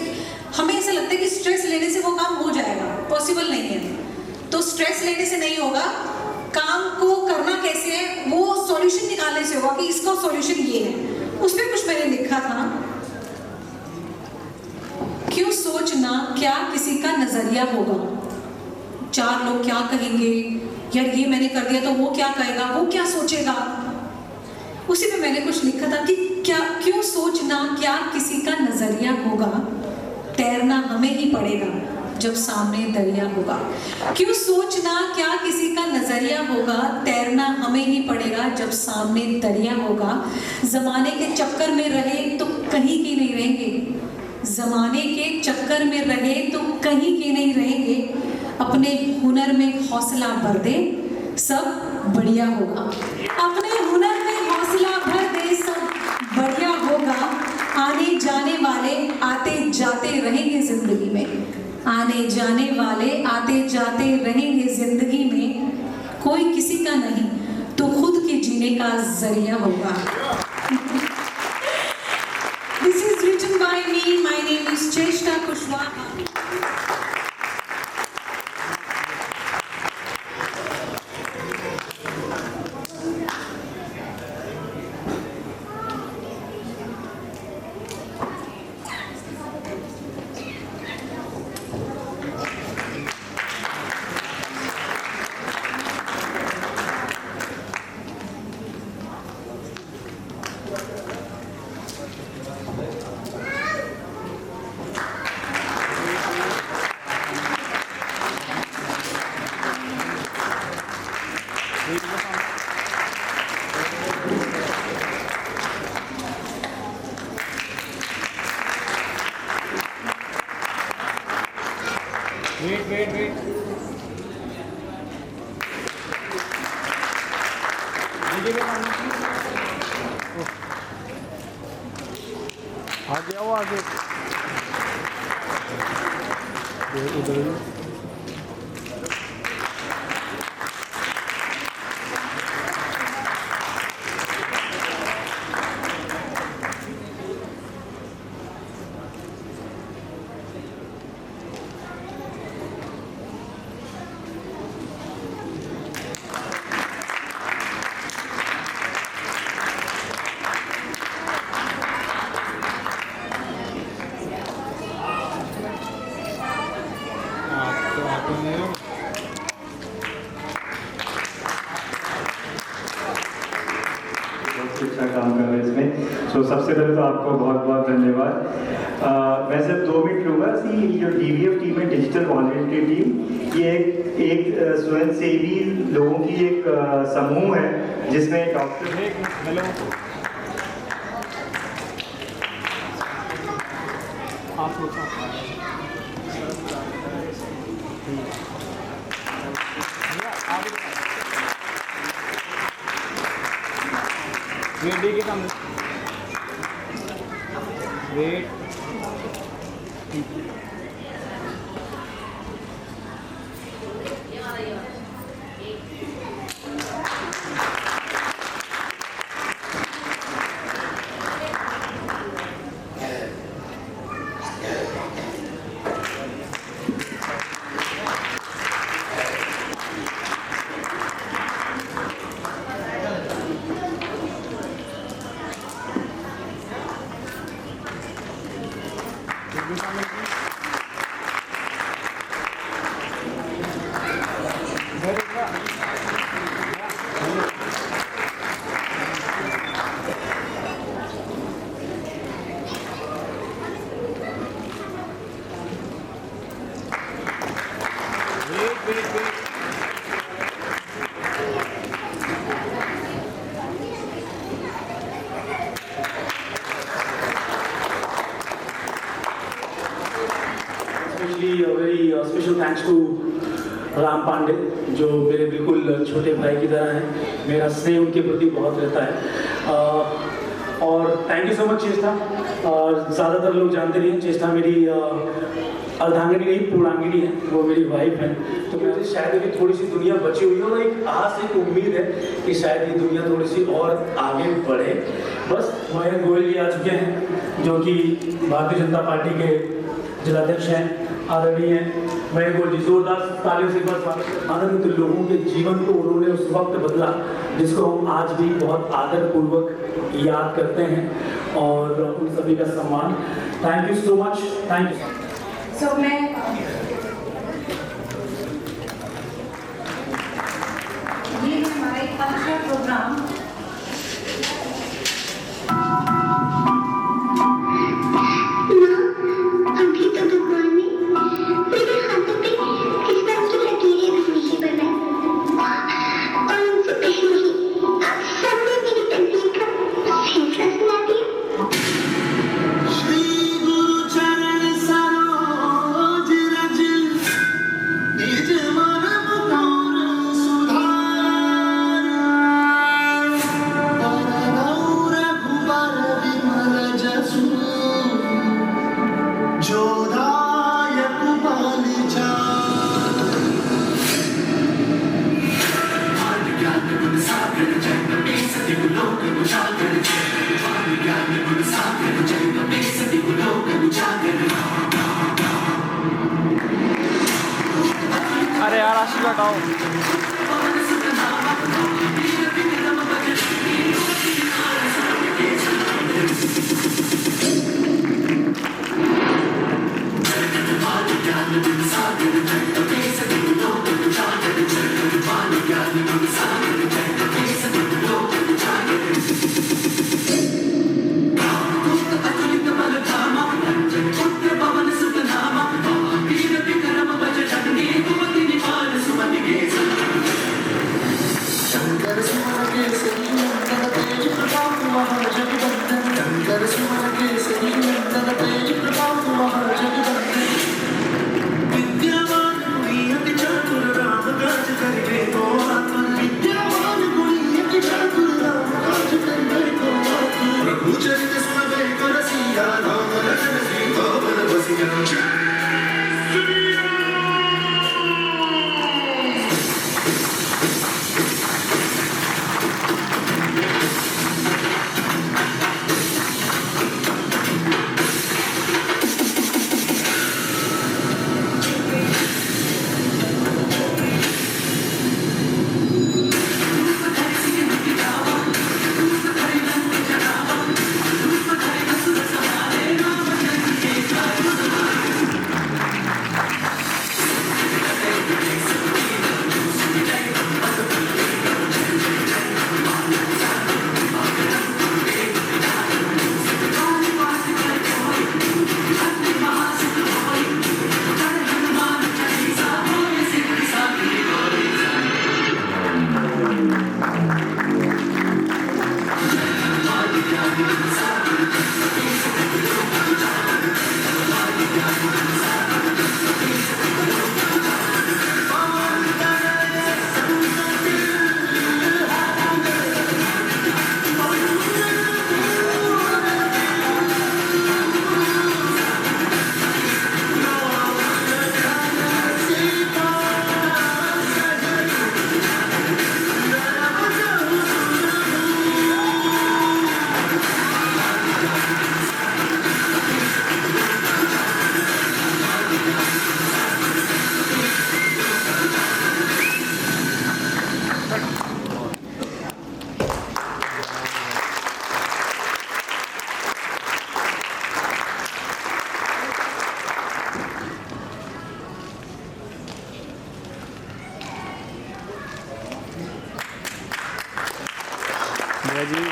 हमें ऐसा लगता है कि स्ट्रेस लेने से वो काम हो जाएगा, पॉसिबल नहीं है। तो स्ट्रेस लेने से नहीं होगा, काम को करना कैसे है वो सॉल्यूशन निकालने से होगा कि इसका सॉल्यूशन ये है। उस पर कुछ मैंने लिखा था, क्यों सोचना क्या किसी का नजरिया होगा, 4 लोग क्या कहेंगे, यार ये मैंने कर दिया तो वो क्या कहेगा, वो क्या सोचेगा। उसी में मैंने कुछ लिखा था कि क्यों सोचना क्या किसी का नजरिया होगा, तैरना हमें ही पड़ेगा जब सामने दरिया होगा। क्यों सोचना क्या किसी का नजरिया होगा, तैरना हमें ही पड़ेगा जब सामने दरिया होगा। जमाने के चक्कर में रहे तो कहीं की नहीं रहेंगे, जमाने के चक्कर में रहे तो कहीं के नहीं रहेंगे। अपने हुनर में हौसला भर दे, सब बढ़िया होगा। अपने हुनर में हौसला भर दे, सब बढ़िया होगा। आने जाने वाले आते जाते रहेंगे जिंदगी में, आने जाने वाले आते जाते रहेंगे जिंदगी में। कोई किसी का नहीं तो खुद के जीने का जरिया होगा। This is written by me. My name is Cheshta Kushwaha. Wait. आगे आओ, आगे उधर सबसे पहले तो आपको बहुत बहुत धन्यवाद। मैं सिर्फ 2 मिनट लूँगा। जो DVF टीम है, डिजिटल वॉलंटियर टीम, ये एक स्वयंसेवी लोगों की एक समूह है जिसमें doctor special thanks to Ram Pande, जो मेरे बिल्कुल छोटे भाई की तरह हैं। मेरा स्नेह उनके प्रति बहुत रहता है। और थैंक यू सो मच चेष्टा। और ज़्यादातर लोग जानते नहीं हैं, चेष्टा मेरी अर्धांगिनी नहीं पूर्णांगिनी है, वो मेरी वाइफ है। तो मुझे शायद अभी थोड़ी सी दुनिया बची हुई है और एक आस, एक उम्मीद है कि शायद ये दुनिया थोड़ी सी और आगे बढ़े। बस मयंक गोयल जी आ चुके हैं, जो कि भारतीय जनता पार्टी के जिलाध्यक्ष हैं, आदरणीय मयंक गोयल जी। जोरदार तालियों से बस आनंद लोगों के जीवन को उन्होंने उस वक्त बदला जिसको हम आज भी बहुत आदरपूर्वक याद करते हैं, और उन सभी का सम्मान। Thank you so much, thank you. So मैं ये हमारा एक कल्चरल प्रोग्राम अभी तो दुकान में मेरे हाथों पे इस बात की लकीरें भी नहीं बनाई, और उनसे पहले ही सबने मेरी तकदीर का फैसला सुना दिया। अरे यार आशीष हटाओ। जी।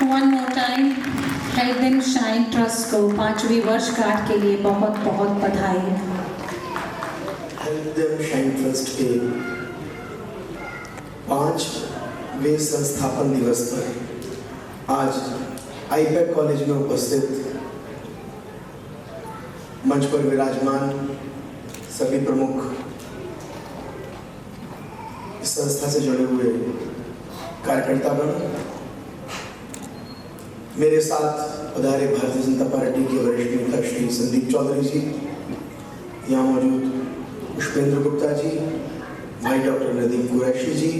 One more time, Help Them Shine Trust को 5वीं वर्षगांठ के लिए बहुत बहुत बधाई। हेल्प देम शाइन ट्रस्ट के 5वें संस्थापन दिवस पर आज आईपैक कॉलेज में उपस्थित मंच पर विराजमान सभी प्रमुख इस संस्था से जुड़े हुए कार्यकर्तागण, मेरे साथ पधारे भारतीय जनता पार्टी के वरिष्ठ नेता श्री संदीप चौधरी जी, यहाँ मौजूद पुष्पेंद्र गुप्ता जी, भाई डॉक्टर नदीम कुरैशी जी,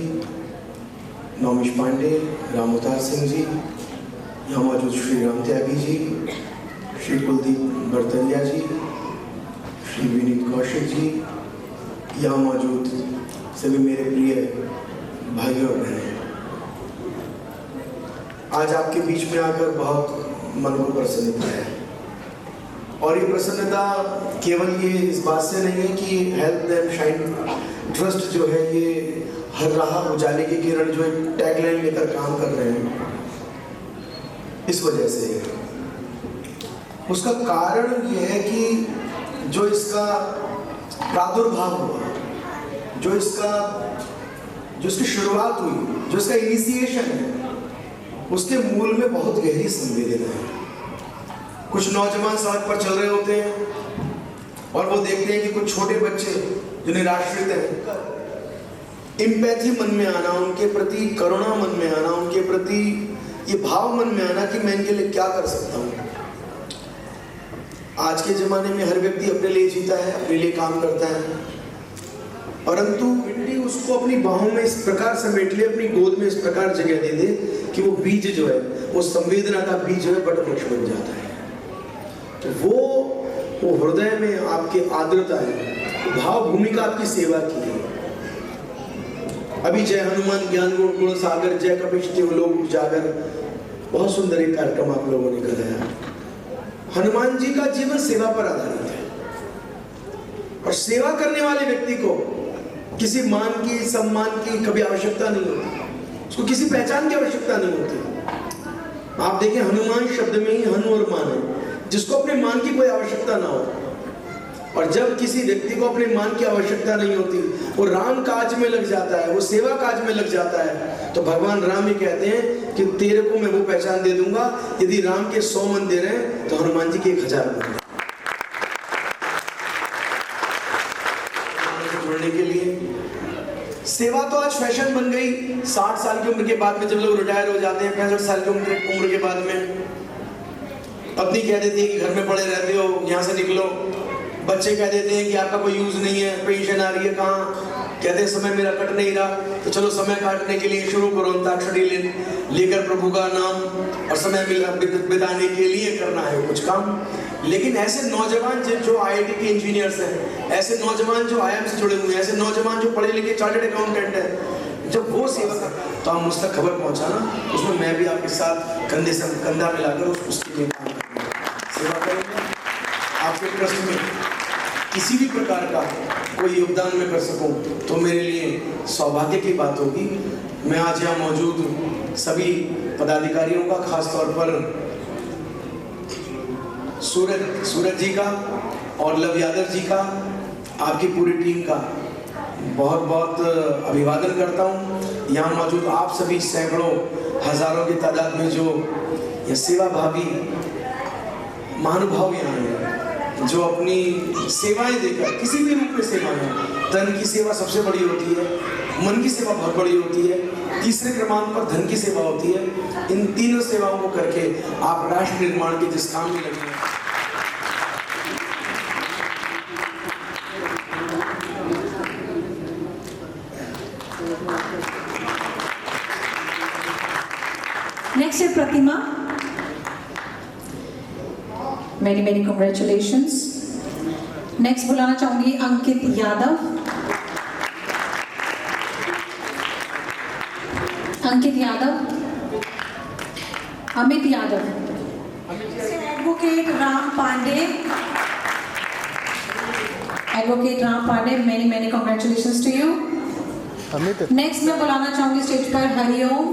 नौमिश पांडे, राम अवतार सिंह जी, यहाँ मौजूद श्री राम त्यागी जी, श्री कुलदीप बर्तनिया जी, श्री विनीत कौशिक जी, यहाँ मौजूद सभी मेरे प्रिय भाइयों और बहनें, आज आपके बीच में आकर बहुत मन को प्रसन्नता है। और ये प्रसन्नता केवल ये इस बात से नहीं है कि हेल्प देम शाइन ट्रस्ट जो है ये हर राह उजाले की किरण जो एक टैगलाइन लेकर काम कर रहे हैं, इस वजह से है। उसका कारण ये है कि जो इसका प्रादुर्भाव हुआ, जो इसकी शुरुआत हुई, जो इसका इनिशिएशन है, उसके मूल में बहुत गहरी संवेदना है। कुछ नौजवान सड़क पर चल रहे होते हैं और वो देखते हैं कि कुछ छोटे बच्चे जो निराश्रित हैं, इम्पैथी मन में आना, उनके प्रति करुणा मन में आना, उनके प्रति ये भाव मन में आना कि मैं इनके लिए क्या कर सकता हूँ। आज के जमाने में हर व्यक्ति अपने लिए जीता है, अपने लिए काम करता है, परंतु मिट्टी उसको अपनी बाहों में इस प्रकार समेट ले, अपनी गोद में इस प्रकार जगह दे दे कि वो बीज जो है, वो संवेदना का बीज जो है बड़ वृक्ष बन जाता है। तो वो हृदय में आपके आर्द्रता है, भाव भूमिका आपकी सेवा की है। अभी जय हनुमान ज्ञान गुण गुण सागर, जय कपीश देव लोक उजागर, बहुत सुंदर एक कार्यक्रम आप लोगों ने कराया। हनुमान जी का जीवन सेवा पर आधारित है और सेवा करने वाले व्यक्ति को किसी मान की, सम्मान की कभी आवश्यकता नहीं होती, उसको किसी पहचान की आवश्यकता नहीं होती। आप देखें हनुमान शब्द में ही हनु और मान है, जिसको अपने मान की कोई आवश्यकता ना हो। और जब किसी व्यक्ति को अपने मान की आवश्यकता नहीं होती, वो राम काज में लग जाता है, वो सेवा काज में लग जाता है, तो भगवान राम ही कहते हैं कि तेरे को मैं वो पहचान दे दूंगा, यदि राम के 100 मन दे रहे हैं तो हनुमान जी के 1000 मन जोड़ने के लिए। सेवा तो आज फैशन बन गई। 60 साल की उम्र के बाद में जब लोग रिटायर हो जाते हैं, 65 साल की उम्र के बाद में पत्नी कह देती है कि घर में पड़े रहते हो, यहाँ से निकलो। बच्चे कह देते हैं कि आपका कोई यूज नहीं है, पेंशन आ रही है कहाँ, कहते हैं समय मेरा कट नहीं रहा, तो चलो समय काटने के लिए शुरू करो अंताक्षरी लेकर प्रभु का नाम, और समय बिताने के लिए करना है कुछ काम। लेकिन ऐसे नौजवान जो IIT के इंजीनियर्स हैं, ऐसे नौजवान जो IIM से जुड़े हुए हैं, ऐसे नौजवान जो पढ़े लिखे चार्टर्ड अकाउंटेंट हैं, जब वो सेवा करता है तो आप मुझ तक खबर पहुंचाना, उसमें मैं भी आपके साथ कंधे से कंधा मिलाकर उसके लिए काम करूँगा, सेवा करेंगे। आपके ट्रस्ट में किसी भी प्रकार का कोई योगदान मैं कर सकूं तो मेरे लिए सौभाग्य की बात होगी। मैं आज यहाँ मौजूद सभी पदाधिकारियों का, खास तौर पर सूरज जी का और लव यादव जी का, आपकी पूरी टीम का बहुत बहुत अभिवादन करता हूँ। यहाँ मौजूद आप सभी सैकड़ों हजारों की तादाद में जो ये सेवा भावी महानुभाव यहाँ हैं, जो अपनी सेवाएं देकर किसी भी रूप में सेवाएं, तन की सेवा सबसे बड़ी होती है, मन की सेवा बहुत बड़ी होती है, तीसरे क्रमांक पर धन की सेवा होती है। इन तीनों सेवाओं को करके आप राष्ट्र निर्माण के जिस काम में लगे हैं, नेक्स्ट है प्रतिमा। Many congratulations. नेक्स्ट बुलाना चाहूंगी Ankit Yadav. Ankit Yadav, Amit Yadav, advocate Ram Pande, many many congratulations to you. Next मैं बुलाना चाहूंगी स्टेज पर हरिओम।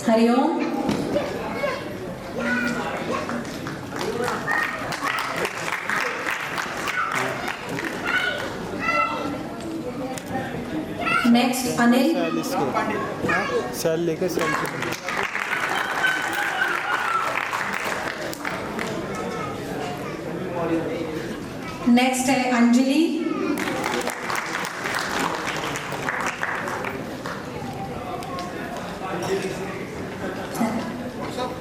हरिओम नेक्स्ट अनिल सेल लेकर सेल नेक्स्ट है अंजलि,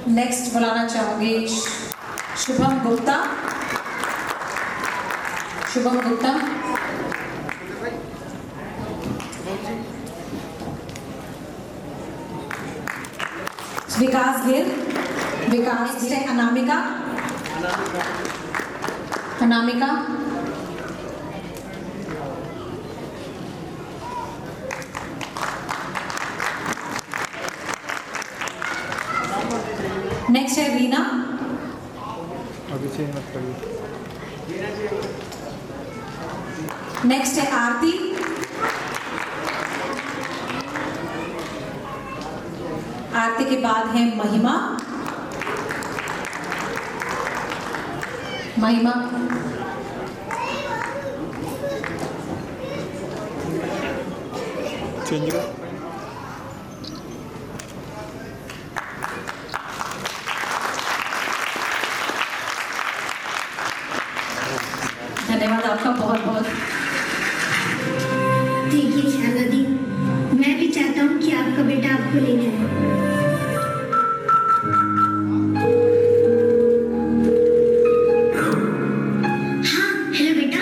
नेक्स्ट बुलाना चाहूंगी शुभम गुप्ता। विकास गिर, नेक्स्ट है अनामिका। नेक्स्ट है रीना। अभी चेंज मत करिए। नेक्स्ट है आरती। आरती के बाद है महिमा। चेंज कर। धन्यवाद आपका बहुत बहुत। देखिए शारदा दी, मैं भी चाहता हूँ कि आपका बेटा आपको लेने आए। हाँ, हेलो बेटा।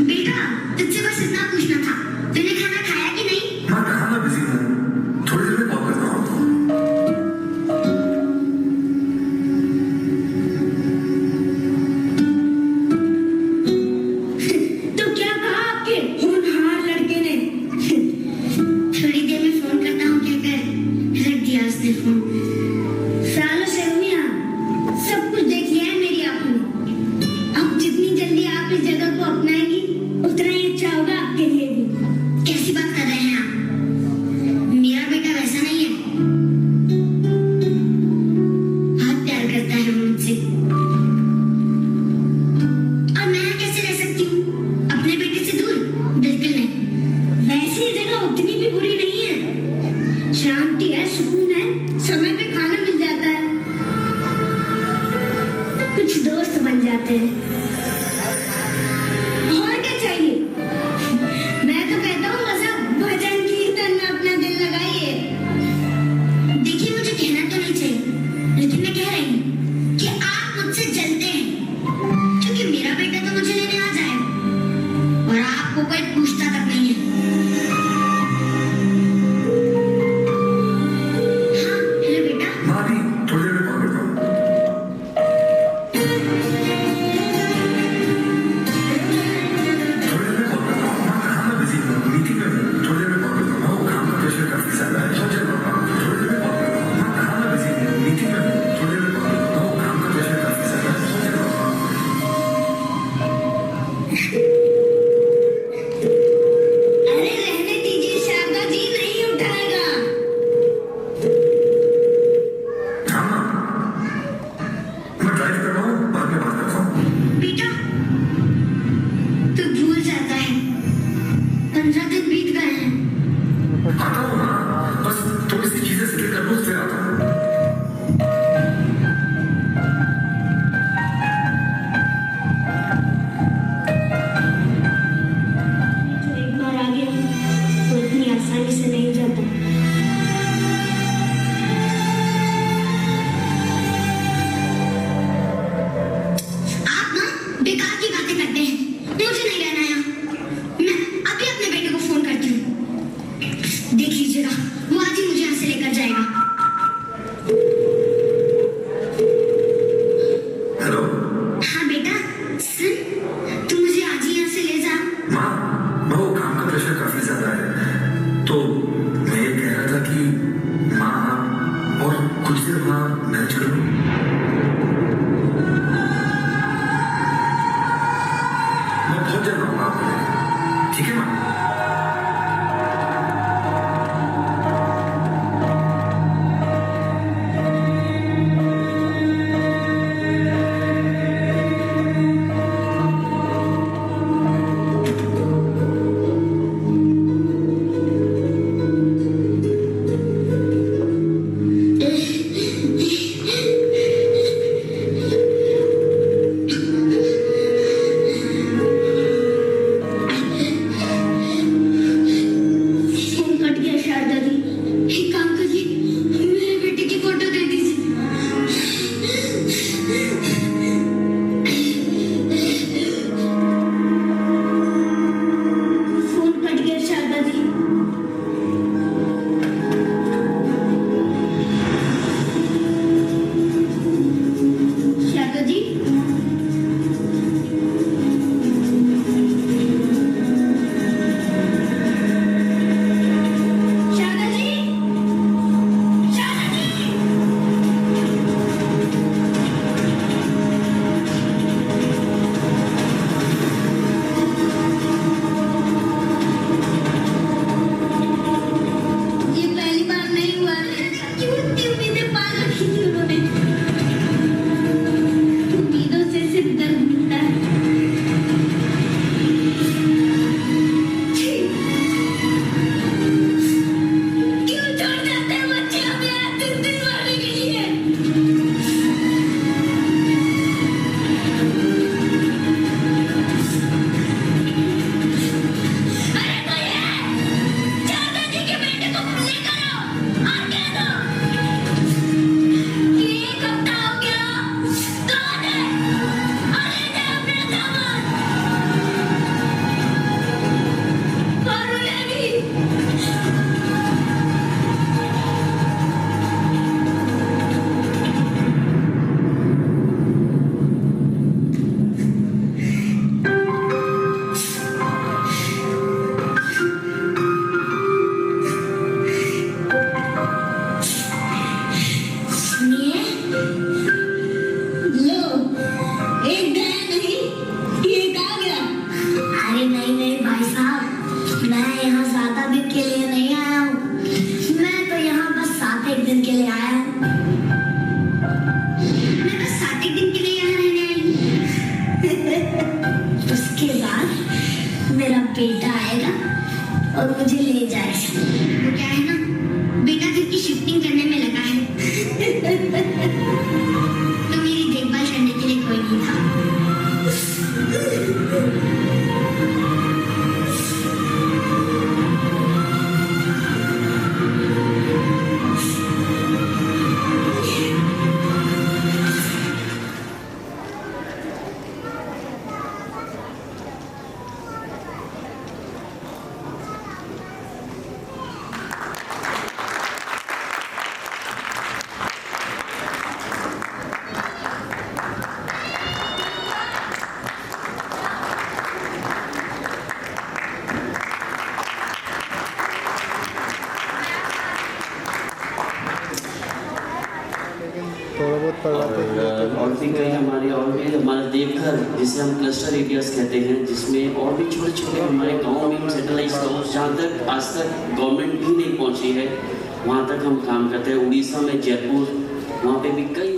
बेटा, तुझसे बस इतना पूछना था, तूने खाना खाया कि नहीं? तो क्या कहा आपके होनहार लड़के ने? थोड़ी देर में फोन करता हूँ कहकर रख दिया उसने फोन। सालों से हूँ यहाँ, सब कुछ देख लिया है मेरी आंखों ने। अब जितनी जल्दी आप इस जगह को अपनाएंगी उतना ही अच्छा होगा आपके लिए भी। कैसी बात कर रहे हैं आप? मेरा बेटा वैसा नहीं है, बहुत प्यार करता है मुझसे। और मैं कैसे रह सकती हूँ अपने बेटे से दूर? बिल्कुल नहीं। वैसे ये जगह उतनी भी बुरी नहीं है, शांति है, सुकून है, समय पे खाना मिल जाता है, कुछ दोस्त बन जाते हैं। और क्या चाहिए? मैं तो कहता हूँ बस आप भजन कीर्तन में अपना दिल लगाइए। देखिए मुझे कहना तो नहीं चाहिए, लेकिन मैं कह रही हूँ कि आप मुझसे जलते हैं, क्योंकि मेरा बेटा तो मुझे लेने आ जाएगा और आपको कोई पूछता तक नहीं है। हाँ, हेलो बेटा। अरे रहने दीजिए शारदा जी, नहीं उठाएगा। बेटा, तू भूल जाता है, 15 दिन बीत गए हैं। जो एक बार आ गया तो इतनी आसानी से नहीं जाता। आप ना बेकार की बातें करते हैं, मुझे नहीं रहना यहाँ। मैं अभी अपने बेटे को फोन करती हूँ, देख लीजिएगा वो आज ही मुझे यहाँ से लेकर जाएगा। हाँ बेटा, सुन, तू मुझे आज ही यहाँ से ले जा। और मुझे ले जाए। वो क्या है ना, बेटा घर की शिफ्टिंग करने में लगा है तो मेरी देखभाल करने के लिए कोई नहीं था। और भी कई हमारा देवघर जिसे हम क्लस्टर एरियाज कहते हैं, जिसमें और भी छोटे छोटे हमारे गांव में सेटेलाइट गाँव जहाँ तक आज तक गवर्नमेंट भी नहीं पहुँची है, वहाँ तक हम काम करते हैं। उड़ीसा में जयपुर, वहाँ पे भी कई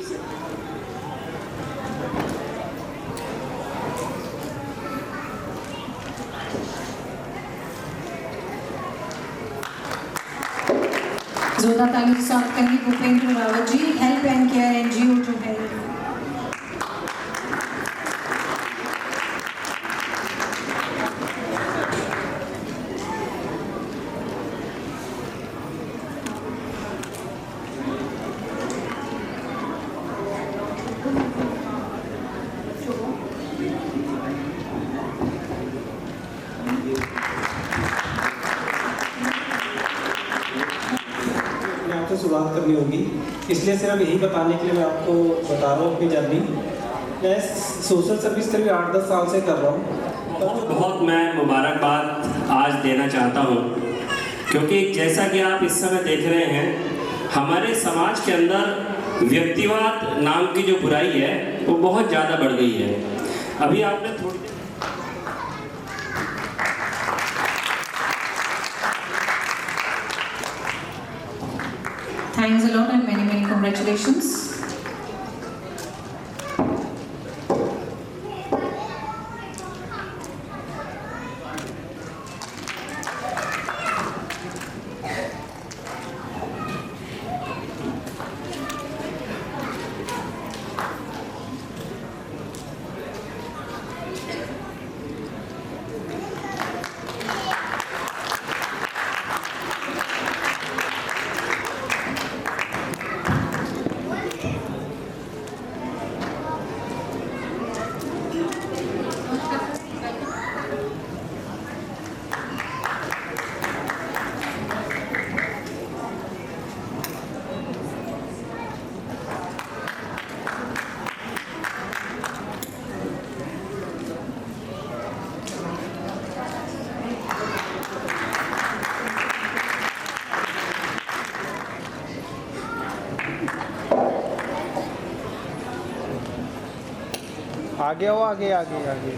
जोरदार तालियों के साथ कहेंगे Bhupendra Rawat ji, help and care NGO to help. शुरुआत करनी होगी, इसलिए सिर्फ यही बताने के लिए मैं आपको बता रहा हूँ अपनी जर्नी। मैं सोशल सर्विस करीब 8-10 साल से कर रहा हूँ। बहुत मैं मुबारकबाद आज देना चाहता हूँ, क्योंकि जैसा कि आप इस समय देख रहे हैं, हमारे समाज के अंदर व्यक्तिवाद नाम की जो बुराई है वो बहुत ज़्यादा बढ़ गई है। अभी आपने थोड़ी Thanks a lot and many congratulations. आगे आओ, आगे आगे आगे।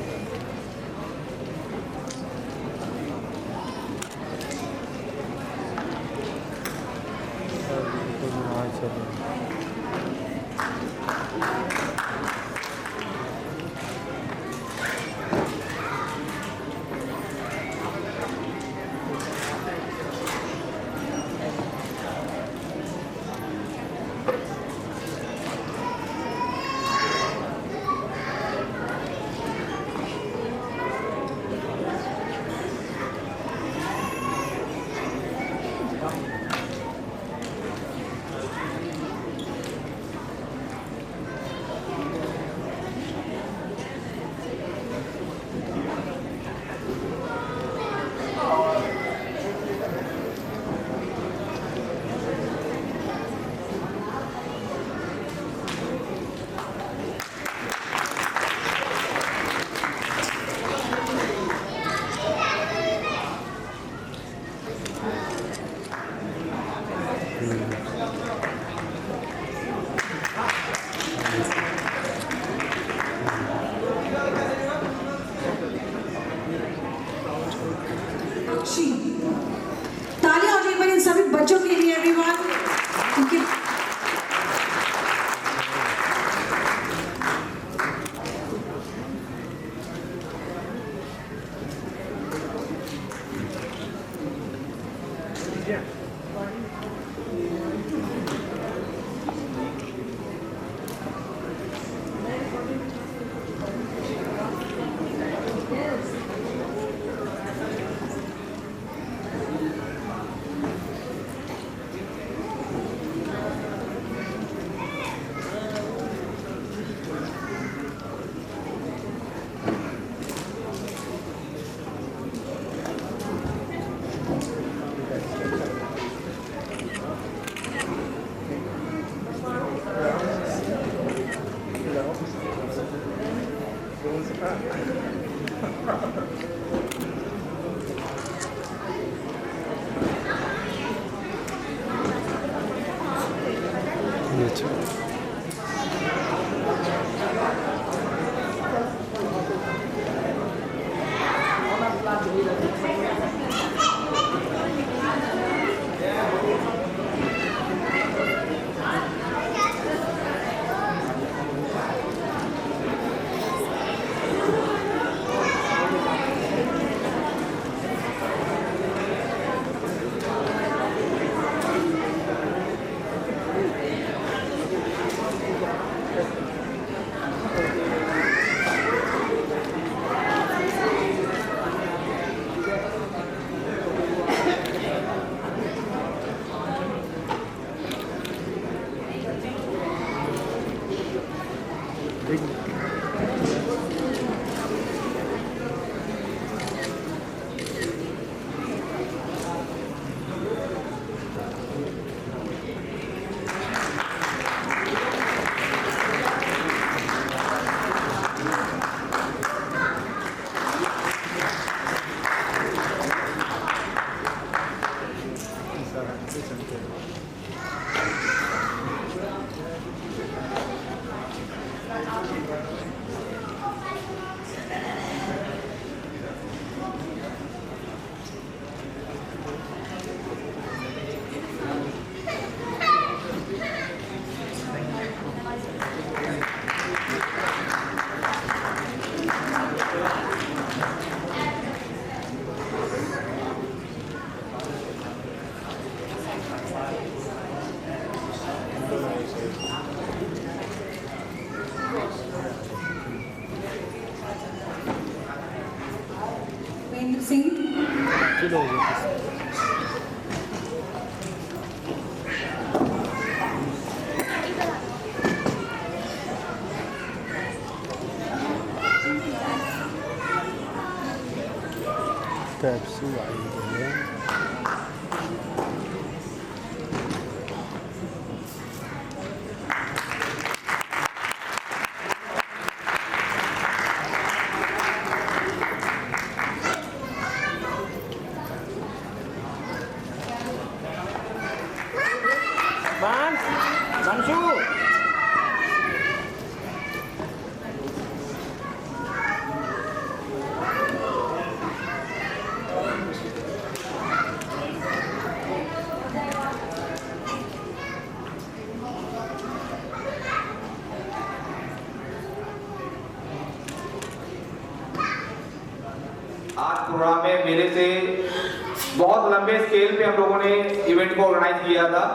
महेंद्र सिंह, पेप्सी आई है। आज प्रोग्राम में मेरे से बहुत लंबे स्केल पे हम लोगों ने इवेंट को ऑर्गेनाइज किया था,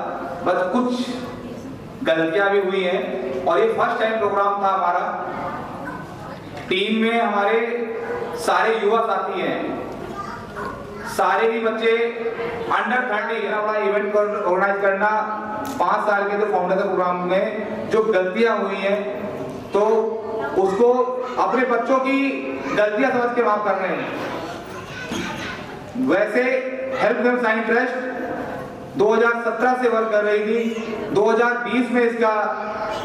बस कुछ गलतियां भी हुई हैं और ये फर्स्ट टाइम प्रोग्राम था हमारा। टीम में हमारे सारे युवा साथी हैं, सारे ही बच्चे अंडर 30। इतना बड़ा इवेंट ऑर्गेनाइज करना 5 साल के जो फाउंडेशन प्रोग्राम में जो गलतियां हुई हैं तो उसको अपने बच्चों की गलतियां समझ के माफ कर रहे हैं। वैसे हेल्प देम साइन ट्रस्ट 2017 से वर्क कर रही थी, 2020 में इसका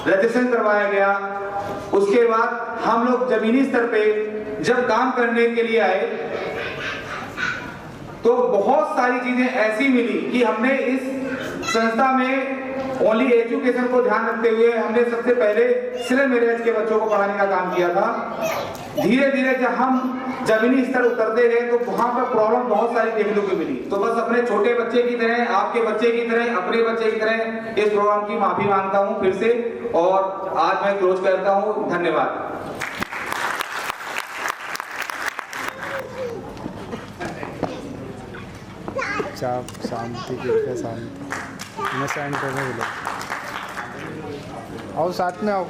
रजिस्ट्रेशन करवाया गया। उसके बाद हम लोग जमीनी स्तर पे जब काम करने के लिए आए तो बहुत सारी चीजें ऐसी मिली कि हमने इस संस्था में ओनली एजुकेशन को ध्यान रखते हुए हमने सबसे पहले सिर्फ मैरिज के बच्चों को पढ़ाने का काम किया था। धीरे धीरे जब हम जमीनी स्तर उतरते गए तो वहां पर प्रॉब्लम बहुत सारी देखने को मिली। तो बस अपने छोटे बच्चे की तरह, आपके बच्चे की तरह, अपने बच्चे की तरह इस प्रोग्राम की माफी मांगता हूं फिर से, और आज मैं क्लोज करता हूं। धन्यवाद। Yeah. चुपचाप शांति के शांति मैं सेंटर में मिला। आओ साथ में आओ।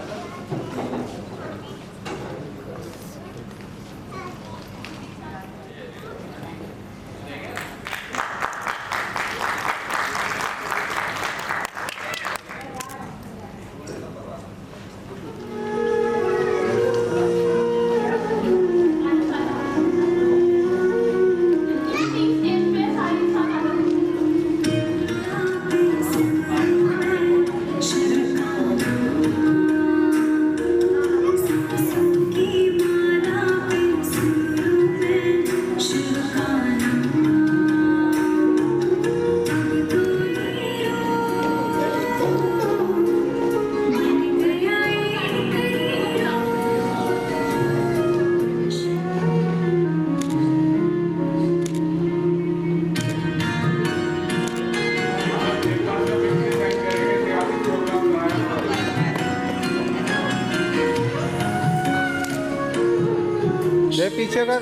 जय पीछे कर।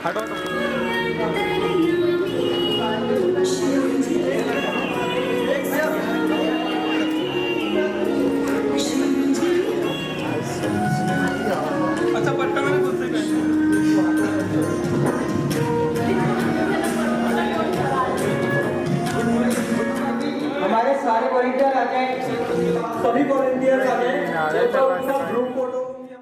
हटो अच्छा पट्टा मैंने खुद से हमारे सारे वॉलंटियर आ जाए, सभी वॉलंटियर्स आ जाए, ग्रुप फोटो